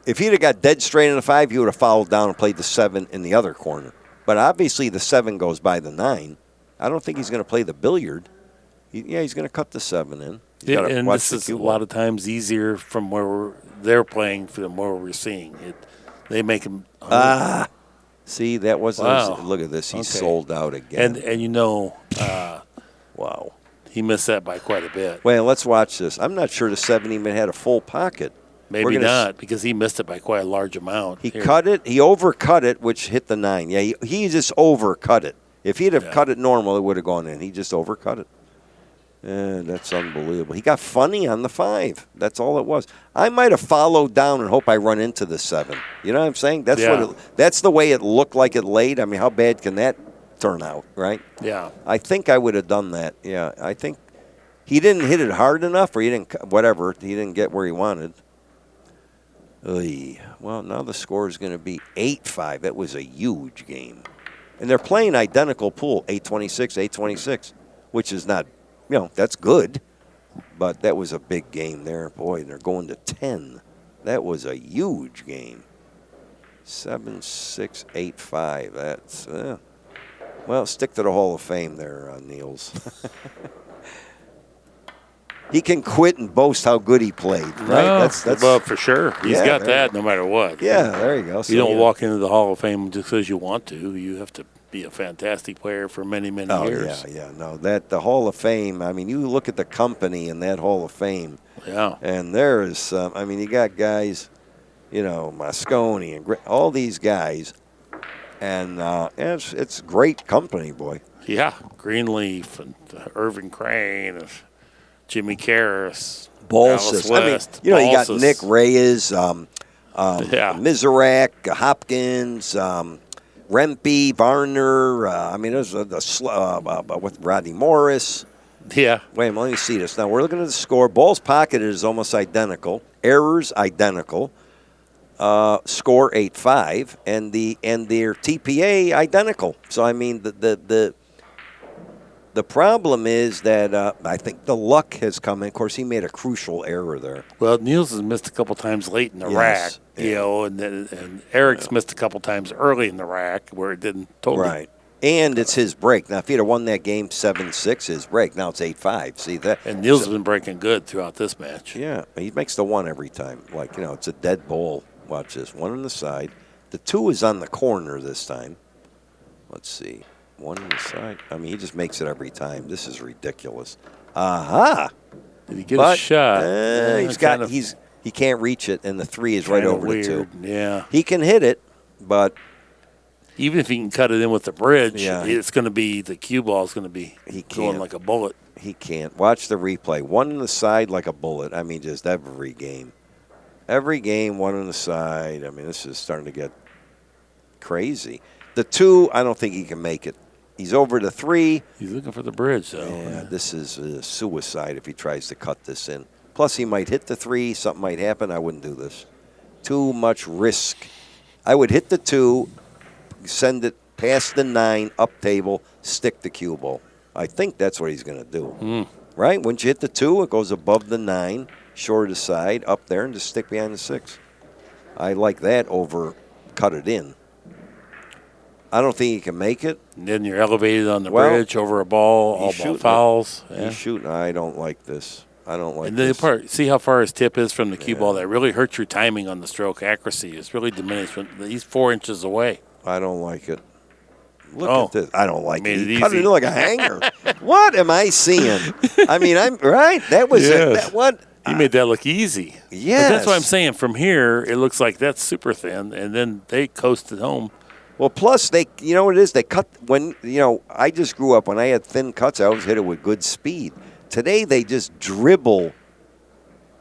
if he'd have got dead straight in the 5, he would have followed down and played the 7 in the other corner. But obviously the 7 goes by the 9. I don't think he's going to play the billiard. He's going to cut the 7 in. Yeah, and this is a lot of times easier from where they're playing from where we're seeing it. They make him. See, that wasn't. Wow. Look at this. He's sold out again. And wow, he missed that by quite a bit. Well, let's watch this. I'm not sure the 7 even had a full pocket. Maybe not, because he missed it by quite a large amount. He cut it. He overcut it, which hit the 9. Yeah, he just overcut it. If he'd have cut it normal, it would have gone in. He just overcut it. That's unbelievable. He got funny on the 5. That's all it was. I might have followed down and hope I run into the 7. You know what I'm saying? That's the way it looked like it laid. I mean, how bad can that turn out, right? Yeah. I think I would have done that. Yeah, I think he didn't hit it hard enough, or he didn't get where he wanted. Well, now the score is going to be 8-5. That was a huge game. And they're playing identical pool, 8-26, 8-26, which is not, that's good. But that was a big game there. Boy, they're going to 10. That was a huge game. 7-6, 8-5. That's, well, stick to the Hall of Fame there, Niels. He can quit and boast how good he played, right? That's well, for sure. He's got that no matter what. Yeah, there you go. So, you don't walk into the Hall of Fame just because you want to. You have to be a fantastic player for many, many years. No, the Hall of Fame, I mean, you look at the company in that Hall of Fame. Yeah. And there is, you got guys, Moscone and all these guys. And it's great company, boy. Yeah, Greenleaf and Irving Crane and Jimmy Karras, Balsas. West, you got Nick Reyes, Mizrak, Hopkins, Rempe, Varner. There's with Rodney Morris. Yeah. Wait a minute, let me see this. Now, we're looking at the score. Balls pocketed is almost identical. Errors identical. Score 8-5, and their TPA identical. So the problem is that I think the luck has come in. Of course, he made a crucial error there. Well, Niels has missed a couple times late in the rack, and Eric's missed a couple times early in the rack where it didn't totally. Right. And it's his break. Now, if he'd have won that game 7-6, his break. Now it's 8-5. See that? And Niels has been breaking good throughout this match. Yeah, he makes the 1 every time. It's a dead ball. Watch this. 1 on the side. The 2 is on the corner this time. Let's see. 1 on the side. He just makes it every time. This is ridiculous. Aha! Did he get a shot? He can't reach it, and the 3 is right over the 2. Yeah. He can hit it, but even if he can cut it in with the bridge, it's going to be the cue ball is going to be going like a bullet. He can't. Watch the replay. 1 on the side like a bullet. Just every game. Every game, 1 on the side. This is starting to get crazy. The 2, I don't think he can make it. He's over the 3. He's looking for the bridge, though. Yeah, this is suicide if he tries to cut this in. Plus, he might hit the 3. Something might happen. I wouldn't do this. Too much risk. I would hit the 2, send it past the 9, up table, stick the cue ball. I think that's what he's going to do. Right? Once you hit the 2, it goes above the 9. Short side, up there, and just stick behind the 6. I like that over cut it in. I don't think he can make it. And then you're elevated on the bridge over a ball, all ball fouls. He's shooting. I don't like this. And then see how far his tip is from the cue ball. That really hurts your timing on the stroke accuracy. It's really diminished. He's 4 inches away. I don't like it. Look at this. I don't like it. He cut it in like a hanger. What am I seeing? I'm right. That was what. He made that look easy. Yes. But that's what I'm saying. From here, it looks like that's super thin, and then they coasted home. Well, plus, what it is? They cut when, I just grew up, when I had thin cuts, I always hit it with good speed. Today, they just dribble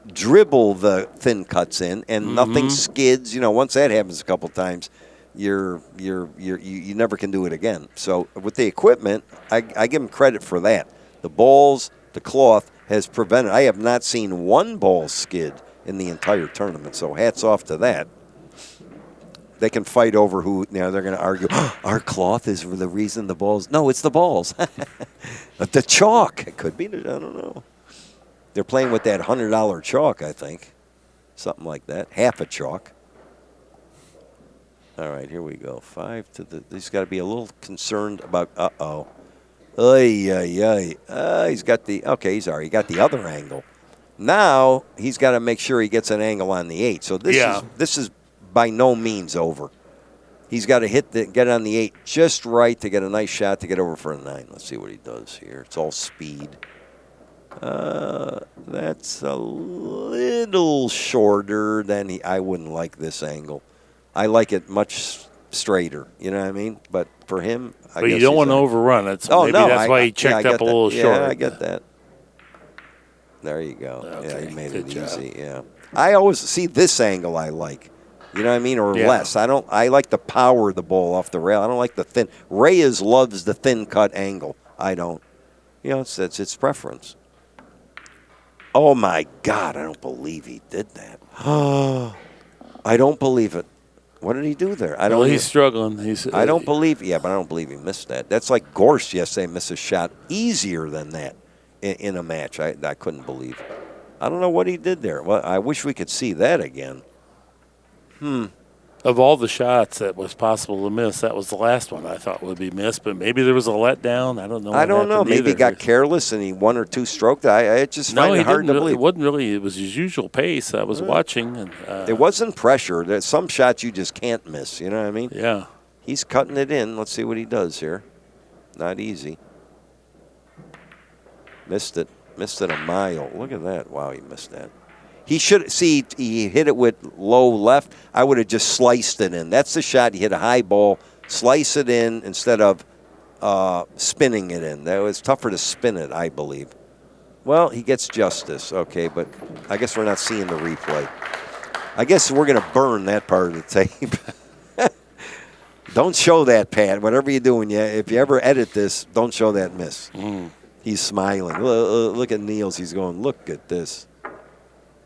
the thin cuts in, and nothing skids. Once that happens a couple times, you never can do it again. So with the equipment, I give them credit for that. The balls, the cloth has prevented. I have not seen 1 ball skid in the entire tournament. So hats off to that. They can fight over who. They're going to argue. Our cloth is the reason the balls. No, it's the balls. The chalk. It could be. I don't know. They're playing with that $100 chalk, I think. Something like that. Half a chalk. All right, here we go. 5 to the. He's got to be a little concerned about. Uh-oh. He's got the. Okay, he's already got the other angle. Now he's got to make sure he gets an angle on the 8. So this is by no means over. He's got to get on the 8 just right to get a nice shot to get over for a 9. Let's see what he does here. It's all speed. That's a little shorter than I wouldn't like this angle. I like it much straighter. You know what I mean? But for him, I guess you don't want to overrun it. So maybe that's why he checked up a little short. Yeah, I get that. There you go. Okay, yeah, he made it good job. easy. Yeah, I always see this angle. I like. You know what I mean, or less. I like the power of the ball off the rail. I don't like the thin. Reyes loves the thin cut angle. I don't. You know, it's preference. Oh my God! I don't believe he did that. I don't believe it. What did he do there? He's struggling. I don't believe. Yeah, but I don't believe he missed that. That's like Gorst yesterday missed a shot easier than that in a match. I couldn't believe. I don't know what he did there. Well, I wish we could see that again. Of all the shots that was possible to miss, that was the last one I thought would be missed. But maybe there was a letdown. I don't know. I don't know. Maybe he got careless and he 1 or 2 stroked. I just find it hard to believe. It wasn't really. It was his usual pace. I was watching. And, it wasn't pressure. There's some shots you just can't miss. You know what I mean? Yeah. He's cutting it in. Let's see what he does here. Not easy. Missed it. Missed it a mile. Look at that. Wow, he missed that. He should see. He hit it with low left. I would have just sliced it in. That's the shot. He hit a high ball, slice it in instead of spinning it in. That was tougher to spin it, I believe. Well, he gets justice. Okay, but I guess we're not seeing the replay. I guess we're going to burn that part of the tape. Don't show that, Pat. Whatever you're doing, if you ever edit this, don't show that miss. He's smiling. Look at Niels. He's going, look at this.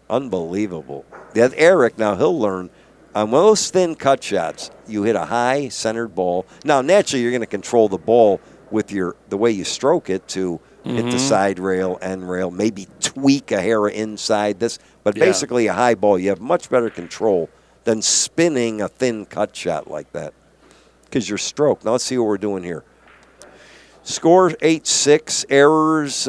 Unbelievable. That Eric, now he'll learn. On one of those thin cut shots, you hit a high centered ball. Now, naturally, you're going to control the ball with the way you stroke it to hit the side rail, end rail, maybe tweak a hair inside this. But basically, a high ball, you have much better control than spinning a thin cut shot like that because you're stroked. Now, let's see what we're doing here. Score 8-6. Errors.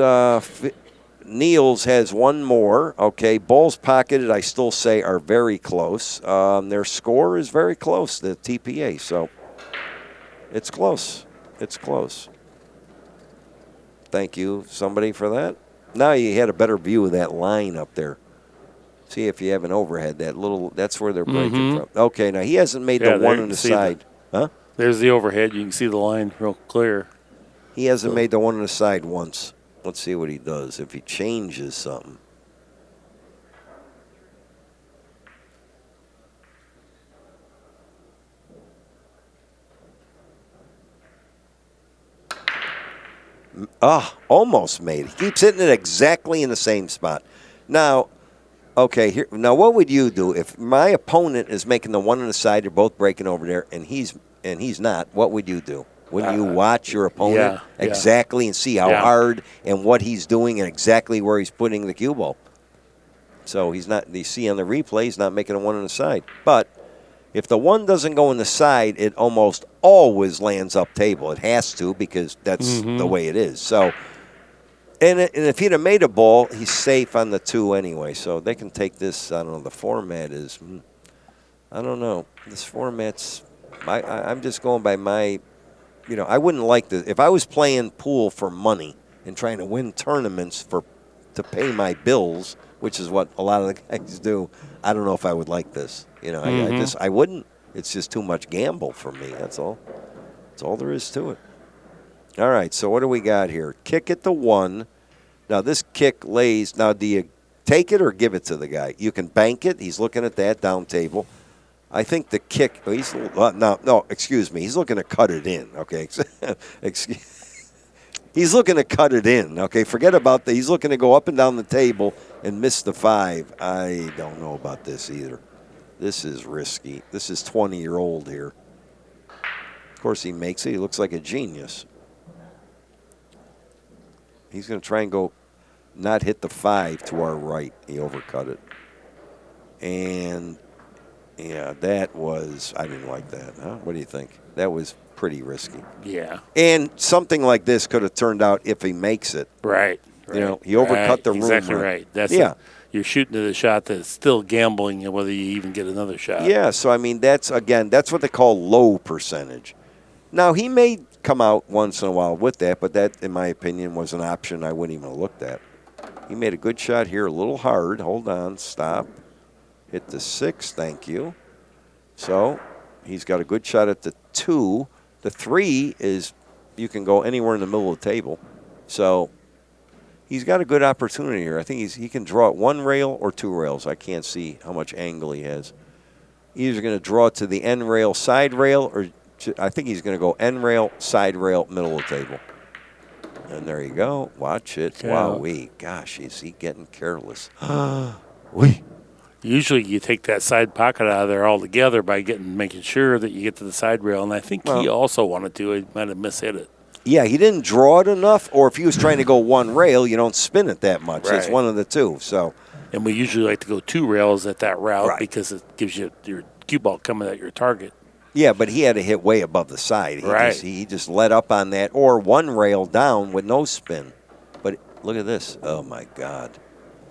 Niels has 1 more. Okay, balls pocketed, I still say, are very close. Their score is very close, the TPA, so it's close. It's close. Thank you, somebody, for that. Now you had a better view of that line up there. See if you have an overhead. That's where they're breaking from. Okay, now he hasn't made the one on the side. Huh? There's the overhead. You can see the line real clear. He hasn't made the one on the side once. Let's see what he does, if he changes something. Almost made it. He keeps hitting it exactly in the same spot. Now, okay, now what would you do if my opponent is making the one on the side, they're both breaking over there, and he's not? What would you do? Wouldn't you watch your opponent exactly and see how hard and what he's doing and exactly where he's putting the cue ball? So he's not. You see on the replay, he's not making a one on the side. But if the one doesn't go in the side, it almost always lands up table. It has to because that's the way it is. So, and if he'd have made a ball, he's safe on the 2 anyway. So they can take this. I don't know. The format is. I don't know. This format's. I'm just going by my. You know, I wouldn't like this. If I was playing pool for money and trying to win tournaments to pay my bills, which is what a lot of the guys do, I don't know if I would like this. You know, I wouldn't. It's just too much gamble for me. That's all. That's all there is to it. All right, so what do we got here? Kick at the 1. Now, this kick lays. Now, do you take it or give it to the guy? You can bank it. He's looking at that down table. I think the kick. Excuse me. He's looking to cut it in. Okay, he's looking to cut it in. Okay, forget about that. He's looking to go up and down the table and miss the 5. I don't know about this either. This is risky. This is 20-year-old here. Of course, he makes it. He looks like a genius. He's going to try and go not hit the 5 to our right. He overcut it. And, yeah, that was, I didn't like that. Huh? What do you think? That was pretty risky. Yeah. And something like this could have turned out if he makes it. Right. You know, he overcut the room. Exactly right. That's you're shooting to the shot that's still gambling whether you even get another shot. Yeah, so, I mean, that's what they call low percentage. Now, he may come out once in a while with that, but that, in my opinion, was an option I wouldn't even have looked at. He made a good shot here, a little hard. Hold on, stop. Hit the 6, thank you. So he's got a good shot at the 2. The 3 is you can go anywhere in the middle of the table. So he's got a good opportunity here. I think he can draw at 1 rail or 2 rails. I can't see how much angle he has. He's going to draw to the end rail, side rail, or I think he's going to go end rail, side rail, middle of the table. And there you go. Watch it. Yeah. Wowee. Gosh, is he getting careless? Wee. Usually you take that side pocket out of there altogether by making sure that you get to the side rail. And I think he also wanted to. He might have mishit it. Yeah, he didn't draw it enough, or if he was trying to go 1 rail, you don't spin it that much. Right. It's one of the two. So, and we usually like to go 2 rails at that route Right. because it gives you your cue ball coming at your target. yeah, but he had to hit way above the side. He just let up on that, or 1 rail down with no spin. But look at this. Oh, my God.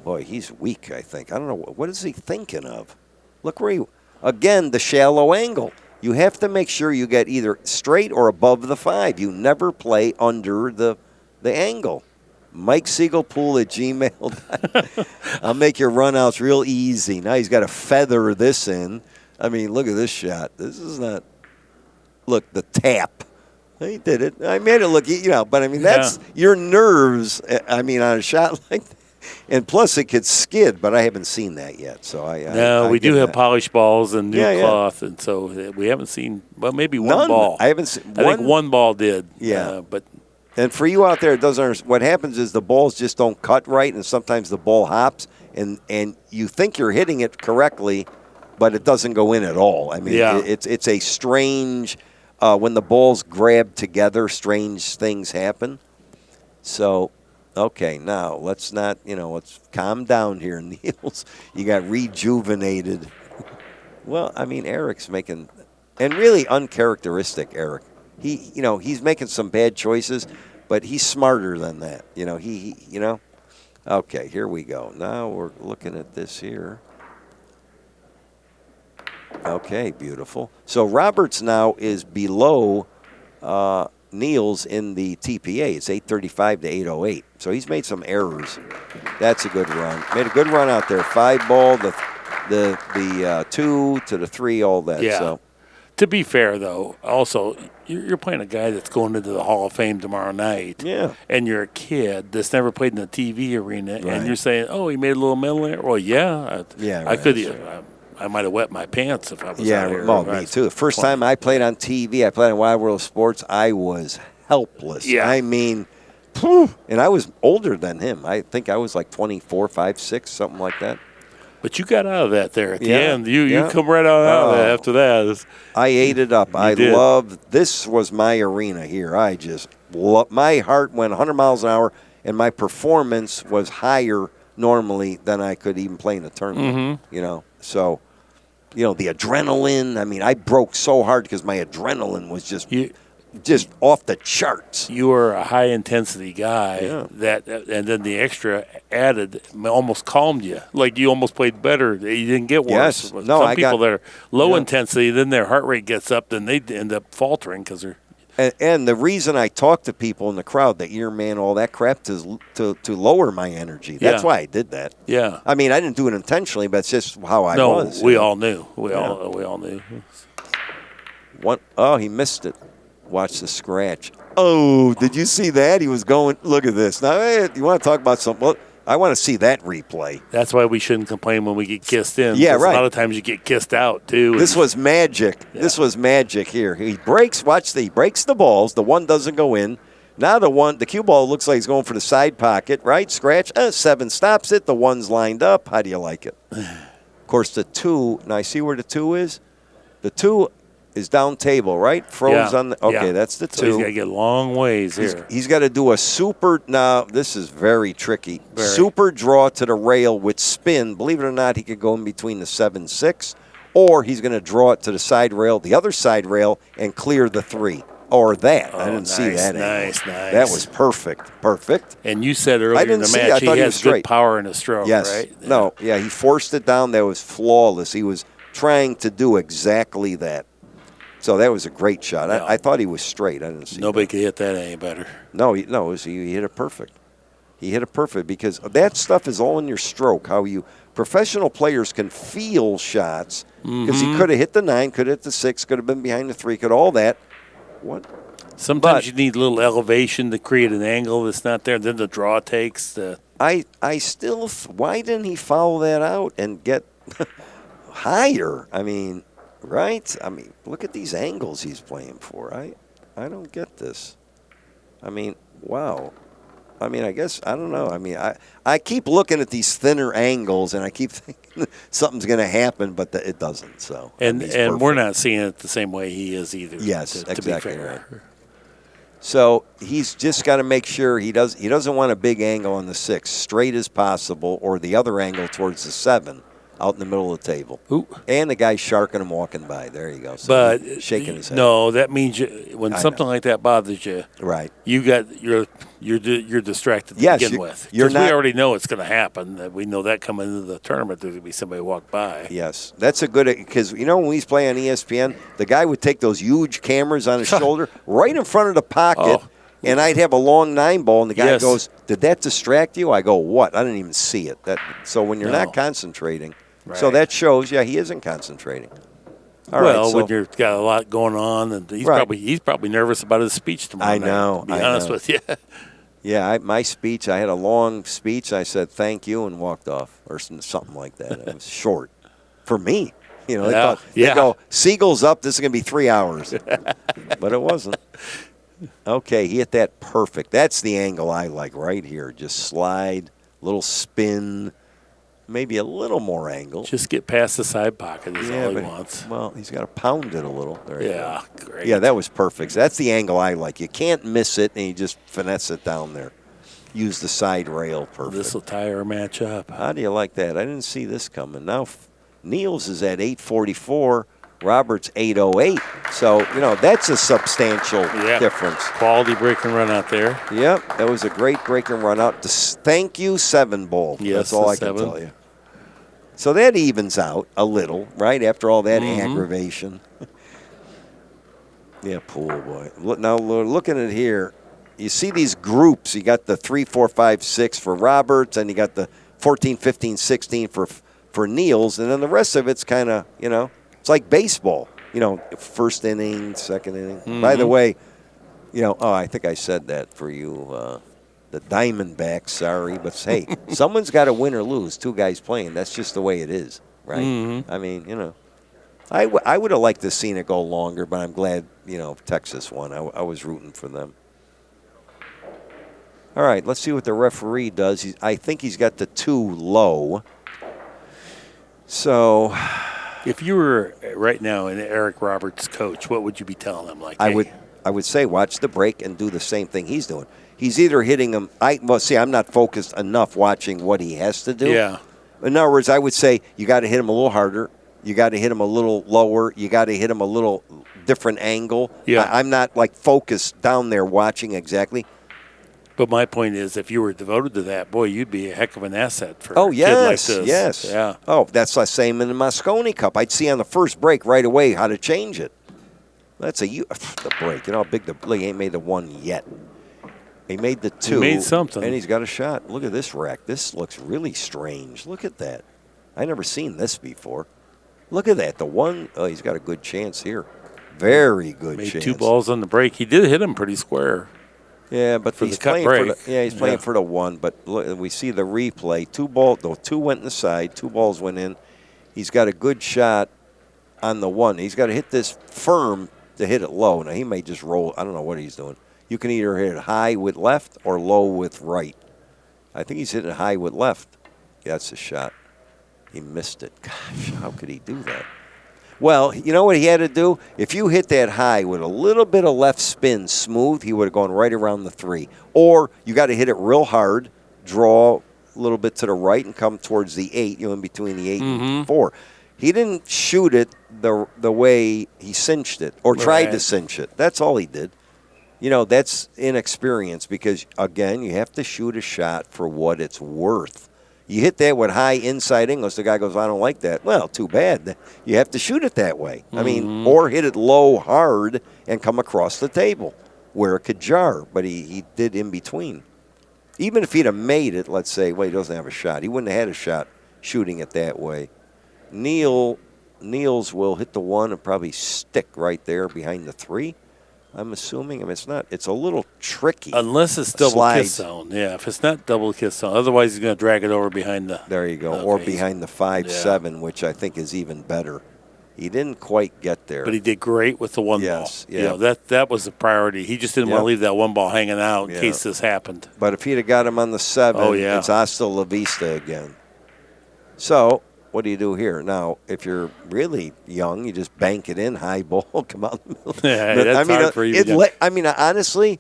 Boy, he's weak, I think. I don't know. What is he thinking of? Look where again, the shallow angle. You have to make sure you get either straight or above the 5. You never play under the angle. Mike Sigel Pool at Gmail. I'll make your runouts real easy. Now he's got to feather this in. I mean, look at this shot. This is not. Look, the tap. He did it. I made it look, but I mean, that's your nerves. I mean, on a shot like that. And plus, it could skid, but I haven't seen that yet. So we do have polished balls and new cloth, and so we haven't seen. Well, maybe one ball. I haven't seen. I think one ball did. Yeah, but and for you out there, it doesn't understand. What happens is the balls just don't cut right, and sometimes the ball hops, and you think you're hitting it correctly, but it doesn't go in at all. I mean, it's a strange when the balls grab together, strange things happen. So. Okay, now let's calm down here, Niels. You got rejuvenated. Well, I mean, Eric's making, and really uncharacteristic, Eric. He's making some bad choices, but he's smarter than that. Okay, here we go. Now we're looking at this here. Okay, beautiful. So Roberts now is below Niels in the TPA. It's 835 to 808. So he's made some errors. That's a good run. Made a good run out there. 5 ball, the 2 to the 3, all that. Yeah. So. To be fair, though, also, you're playing a guy that's going into the Hall of Fame tomorrow night. Yeah. And you're a kid that's never played in the TV arena, Right. and you're saying, oh, he made a little medal there? Well, yeah. I could. I might have wet my pants if I was out here. Well, me too. The first time I played on TV, I played on Wide World of Sports, I was helpless. Yeah. I mean, and I was older than him. I think I was like 24, 5, 6, something like that. But you got out of that there at the end. You come right out of that after that. I ate it up. This was my arena here. I just my heart went 100 miles an hour, and my performance was higher normally than I could even play in a tournament. Mm-hmm. So, the adrenaline. I mean, I broke so hard because my adrenaline was just off the charts. You were a high intensity guy and then the extra added almost calmed you. Like you almost played better. You didn't get worse. Yes. Some people that are low intensity, then their heart rate gets up, then they end up faltering because they're. And the reason I talk to people in the crowd, the earman, all that crap, to lower my energy. That's why I did that. Yeah. I mean, I didn't do it intentionally, but it's just how I was. No, we all knew. We all knew. He missed it. Watch the scratch. Oh, did you see that? He was going, look at this. Now, you want to talk about something? Well, I want to see that replay. That's why we shouldn't complain when we get kissed in. Yeah, right. A lot of times you get kissed out, too. This was magic. Yeah. This was magic here. He breaks, he breaks the balls. The 1 doesn't go in. Now the cue ball looks like he's going for the side pocket, right? Scratch. 7 stops it. The 1's lined up. How do you like it? Of course, the 2, now I see where the 2 is. The 2 is down table, right? Froze on the, okay, that's the 2. So he's got to get long ways here. He's got to do a super, now this is very tricky. Very. Super draw to the rail with spin. Believe it or not, he could go in between the 7-6, or he's going to draw it to the side rail, the other side rail, and clear the 3. Or that. I didn't see that. Nice. That was perfect. Perfect. And you said earlier in the match he has good power in his stroke, yes. right? Yeah. No, yeah, he forced it down. That was flawless. He was trying to do exactly that. So that was a great shot. Yeah. I thought he was straight. I didn't see Nobody could hit that any better. No, he hit it perfect. He hit it perfect because that stuff is all in your stroke. Professional players can feel shots because he could have hit the 9, could have hit the 6, could have been behind the 3, could all that. What? Sometimes you need a little elevation to create an angle that's not there. Then the draw takes the. I still. Why didn't he foul that out and get higher? I mean, right? I mean, look at these angles he's playing for. I don't get this. I mean, wow. I mean, I guess I don't know. I mean, I keep looking at these thinner angles and I keep thinking something's going to happen, but it doesn't. So and we're not seeing it the same way he is either. Yes, exactly. To be fair. Right. So he's just got to make sure he doesn't want a big angle on the 6, straight as possible, or the other angle towards the 7, out in the middle of the table. Ooh. And the guy's sharking him walking by. There you go. So but shaking his head. No, that means when something like that bothers you, right? You're distracted to yes, begin with. You're not. We already know it's going to happen. We know that coming into the tournament, there's going to be somebody walk by. Yes, that's a good, because when he's playing on ESPN, the guy would take those huge cameras on his shoulder right in front of the pocket. Oh. And I'd have a long 9 ball, and the guy goes, "Did that distract you?" I go, "What? I didn't even see it." So when you're not concentrating, right. So that shows, he isn't concentrating. All right, when you've got a lot going on, and he's probably nervous about his speech tomorrow. I know. To be honest with you. Yeah, my speech. I had a long speech. I said thank you and walked off, or something like that. It was short for me. They go, Siegel's up. This is going to be 3 hours, but it wasn't. Okay, he hit that perfect. That's the angle I like right here. Just slide, little spin, maybe a little more angle. Just get past the side pocket is all he wants. Well, he's got to pound it a little. There great. Yeah, that was perfect. That's the angle I like. You can't miss it, and you just finesse it down there. Use the side rail perfect. This will tie our match up. How do you like that? I didn't see this coming. Now, Niels is at 844. Robert's 808. So, that's a substantial difference. Quality break and run out there. Yep, that was a great break and run out. Thank you, 7 ball. Yes, that's all I can tell you. So that evens out a little, right, after all that aggravation. Yeah, pool boy. Now, looking at here, you see these groups. You got the 3, 4, 5, 6 for Roberts, and you got the 14, 15, 16 for Niels, and then the rest of it's kind of, it's like baseball, first inning, second inning. By the way, I think I said that for you, the Diamondbacks, sorry. But, hey, someone's got to win or lose, 2 guys playing. That's just the way it is, right? I mean, I would have liked to seen it go longer, but I'm glad, Texas won. I was rooting for them. All right, let's see what the referee does. I think he's got the 2 low. So... If you were right now an Eric Roberts coach, what would you be telling him? I would say watch the break and do the same thing he's doing. He's either hitting him. I'm not focused enough watching what he has to do. Yeah. In other words, I would say you got to hit him a little harder. You got to hit him a little lower. You got to hit him a little different angle. Yeah. I'm not focused down there watching exactly. But my point is, if you were devoted to that, boy, you'd be a heck of an asset for a kid like this. Yes. Yeah. Oh, that's the same in the Moscone Cup. I'd see on the first break right away how to change it. That's the break. How big he ain't made the 1 yet. He made the 2. He made something. And he's got a shot. Look at this rack. This looks really strange. Look at that. I never seen this before. Look at that. The 1, he's got a good chance here. Very good chance. Made 2 balls on the break. He did hit him pretty square. Yeah, but for he's the cut playing break. He's playing for the 1. But look, we see the replay. 2 went in the side. 2 balls went in. He's got a good shot on the 1. He's got to hit this firm to hit it low. Now, he may just roll. I don't know what he's doing. You can either hit it high with left or low with right. I think he's hitting it high with left. Yeah, that's a shot. He missed it. Gosh, how could he do that? Well, you know what he had to do? If you hit that high with a little bit of left spin smooth, he would have gone right around the 3. Or you got to hit it real hard, draw a little bit to the right, and come towards the 8, in between the 8 and 4. He didn't shoot it the way he cinched it or tried to cinch it. That's all he did. That's inexperience because, again, you have to shoot a shot for what it's worth. You hit that with high inside English, the guy goes, I don't like that. Well, too bad. You have to shoot it that way. I mean, or hit it low hard and come across the table where it could jar. But he did in between. Even if he'd have made it, let's say, well, he doesn't have a shot. He wouldn't have had a shot shooting it that way. Niels will hit the 1 and probably stick right there behind the 3. I'm assuming. I mean, it's not. It's a little tricky. Unless it's double kiss zone. Yeah, if it's not double kiss zone. Otherwise, he's going to drag it over behind the. There you go. Or behind the 5-7, which I think is even better. He didn't quite get there. But he did great with the 1 ball. Yeah. That was the priority. He just didn't want to leave that 1 ball hanging out in case this happened. But if he'd have got him on the 7, it's hasta la vista again. So, what do you do here? Now, if you're really young, you just bank it in, high ball, come out in the middle. Yeah, that's hard for you. Honestly,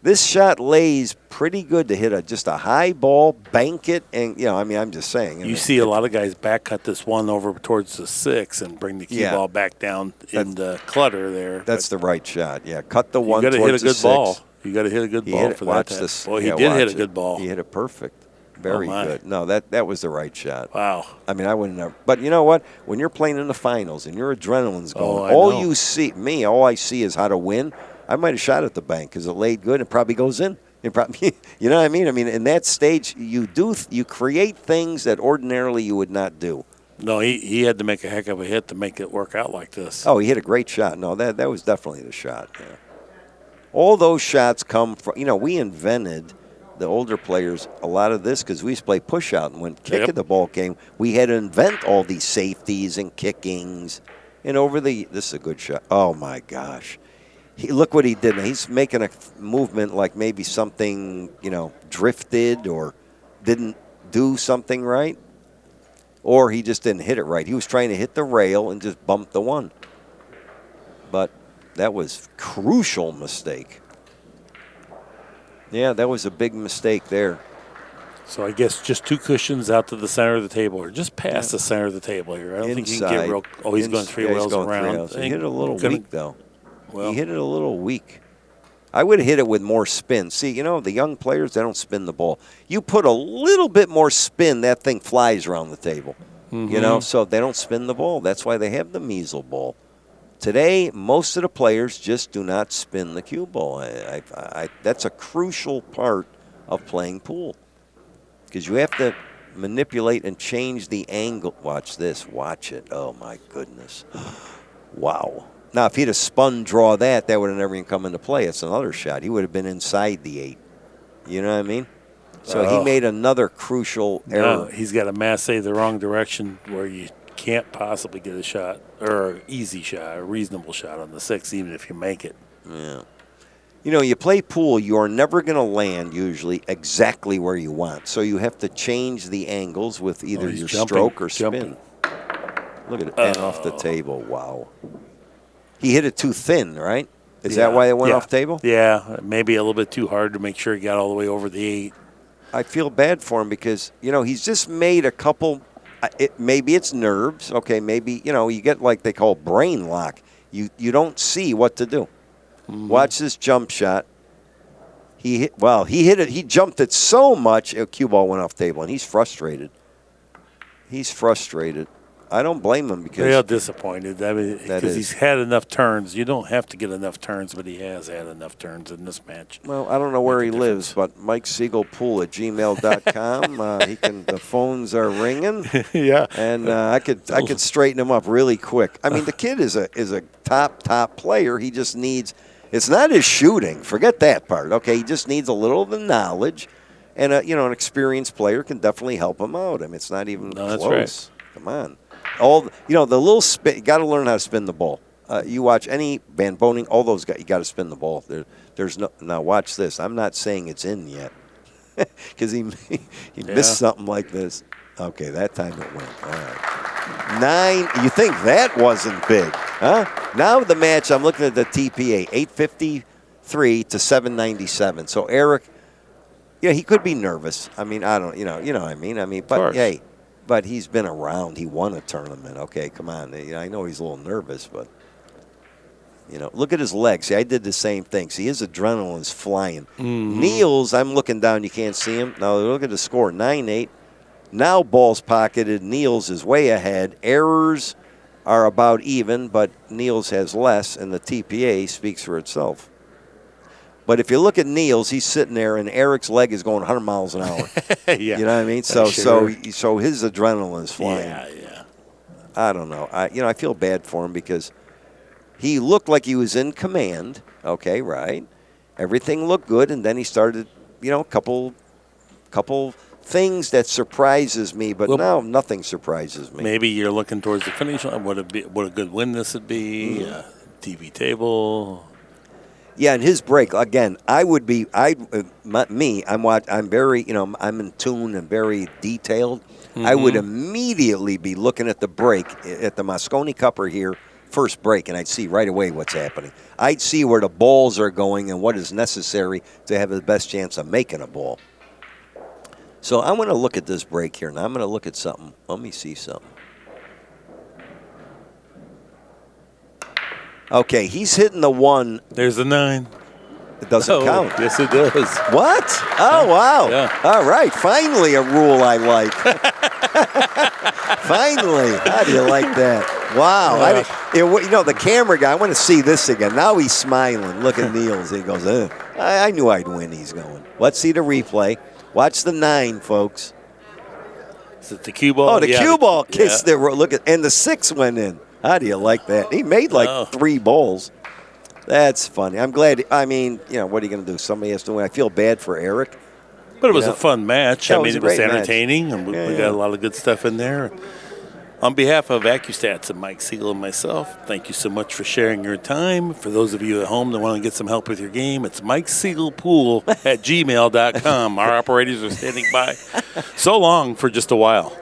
this shot lays pretty good to hit just a high ball, bank it, and, I'm just saying. You see a lot of guys back cut this 1 over towards the 6 and bring the cue ball back down in the clutter there. That's the right shot, cut the 1 towards the 6. You got to hit a good ball. You got to hit a good ball for that. Well, he did hit a good ball. He hit it perfect. Very good. No, that was the right shot. Wow. I mean, I wouldn't have. But you know what? When you're playing in the finals and your adrenaline's going, all I see is how to win. I might have shot at the bank because it laid good. It probably goes in. It probably, you know what I mean? I mean, in that stage, you create things that ordinarily you would not do. No, he had to make a heck of a hit to make it work out like this. Oh, he hit a great shot. No, that was definitely the shot. Yeah. All those shots come from, we invented – the older players, a lot of this, because we used to play push-out, and when kicking the ball came, we had to invent all these safeties and kickings. And this is a good shot. Oh, my gosh. Look what he did. He's making a movement like maybe something, drifted or didn't do something right. Or he just didn't hit it right. He was trying to hit the rail and just bumped the 1. But that was a crucial mistake. Yeah, that was a big mistake there. So I guess just 2 cushions out to the center of the table, or just past the center of the table here. I don't think he can get real. Oh, he's going 3 rails around. He hit it a little weak, though. Well, he hit it a little weak. I would have hit it with more spin. See, the young players, they don't spin the ball. You put a little bit more spin, that thing flies around the table. So they don't spin the ball. That's why they have the measle ball. Today, most of the players just do not spin the cue ball. That's a crucial part of playing pool because you have to manipulate and change the angle. Watch this. Watch it. Oh, my goodness. Wow. Now, if he'd have spun draw that would have never even come into play. It's another shot. He would have been inside the 8. You know what I mean? So he made another crucial error. No, he's got a masse the wrong direction where you can't possibly get a shot or an easy shot, a reasonable shot on the 6, even if you make it. Yeah. You play pool, you are never going to land usually exactly where you want. So you have to change the angles with either your stroke or spin. Look at it, and off the table. Wow. He hit it too thin, right? Is that why it went off table? Yeah, maybe a little bit too hard to make sure he got all the way over the 8. I feel bad for him because, he's just made a couple. Maybe it's nerves. Okay, maybe, you get like they call brain lock. You don't see what to do. Mm-hmm. Watch this jump shot. He hit it. He jumped it so much, a cue ball went off table, and he's frustrated. I don't blame him because real disappointed. I mean, because he's had enough turns. You don't have to get enough turns, but he has had enough turns in this match. Well, I don't know where he lives, but MikeSiegelPool@gmail.com. The phones are ringing. Yeah, and I could straighten him up really quick. I mean, the kid is a top player. He just needs. It's not his shooting. Forget that part. Okay, he just needs a little of the knowledge, and an experienced player can definitely help him out. I mean, it's not even close. That's right. Come on. The little spin, you got to learn how to spin the ball. You watch any Van Boning, all those guys, you got to spin the ball. There's no. Now watch this. I'm not saying it's in yet, because he missed something like this. Okay, that time it went. All right. 9. You think that wasn't big, huh? Now the match, I'm looking at the TPA, 853 to 797. So Eric, he could be nervous. I mean, I don't, you know what I mean? But hey, but he's been around. He won a tournament. Okay, come on. I know he's a little nervous, but look at his legs. See, I did the same thing. See, his adrenaline's flying. Mm-hmm. Niels, I'm looking down. You can't see him. Now look at the score, 9-8. Now ball's pocketed. Niels is way ahead. Errors are about even, but Niels has less, and the TPA speaks for itself. But if you look at Niels, he's sitting there, and Eric's leg is going 100 miles an hour. Yeah. You know what I mean? So his adrenaline is flying. Yeah. I don't know. I feel bad for him because he looked like he was in command. Okay, right. Everything looked good, and then he started, a couple things that surprises me, but now nothing surprises me. Maybe you're looking towards the finish line. What a good win this would be. TV table. Yeah, and his break again. I'm very, I'm in tune and very detailed. Mm-hmm. I would immediately be looking at the break at the Mosconi Cupper here, first break, and I'd see right away what's happening. I'd see where the balls are going and what is necessary to have the best chance of making a ball. So I'm going to look at this break here, and I'm going to look at something. Let me see something. Okay, he's hitting the 1. There's the 9. It doesn't count. Yes, it does. What? Oh, wow. Yeah. All right, finally a rule I like. Finally. How do you like that? Wow. The camera guy, I want to see this again. Now he's smiling. Look at Niels. He goes, I knew I'd win. He's going. Let's see the replay. Watch the 9, folks. Is it the cue ball? Oh, the cue ball kissed the look at, and the 6 went in. How do you like that? He made 3 balls. That's funny. I'm glad. I mean, what are you going to do? Somebody has to win. I feel bad for Eric. But it was a fun match. Yeah, it was entertaining, and we got a lot of good stuff in there. On behalf of ACCUSTATS and Mike Sigel and myself, thank you so much for sharing your time. For those of you at home that want to get some help with your game, it's MikeSiegelPool@gmail.com. Our operators are standing by. So long for just a while.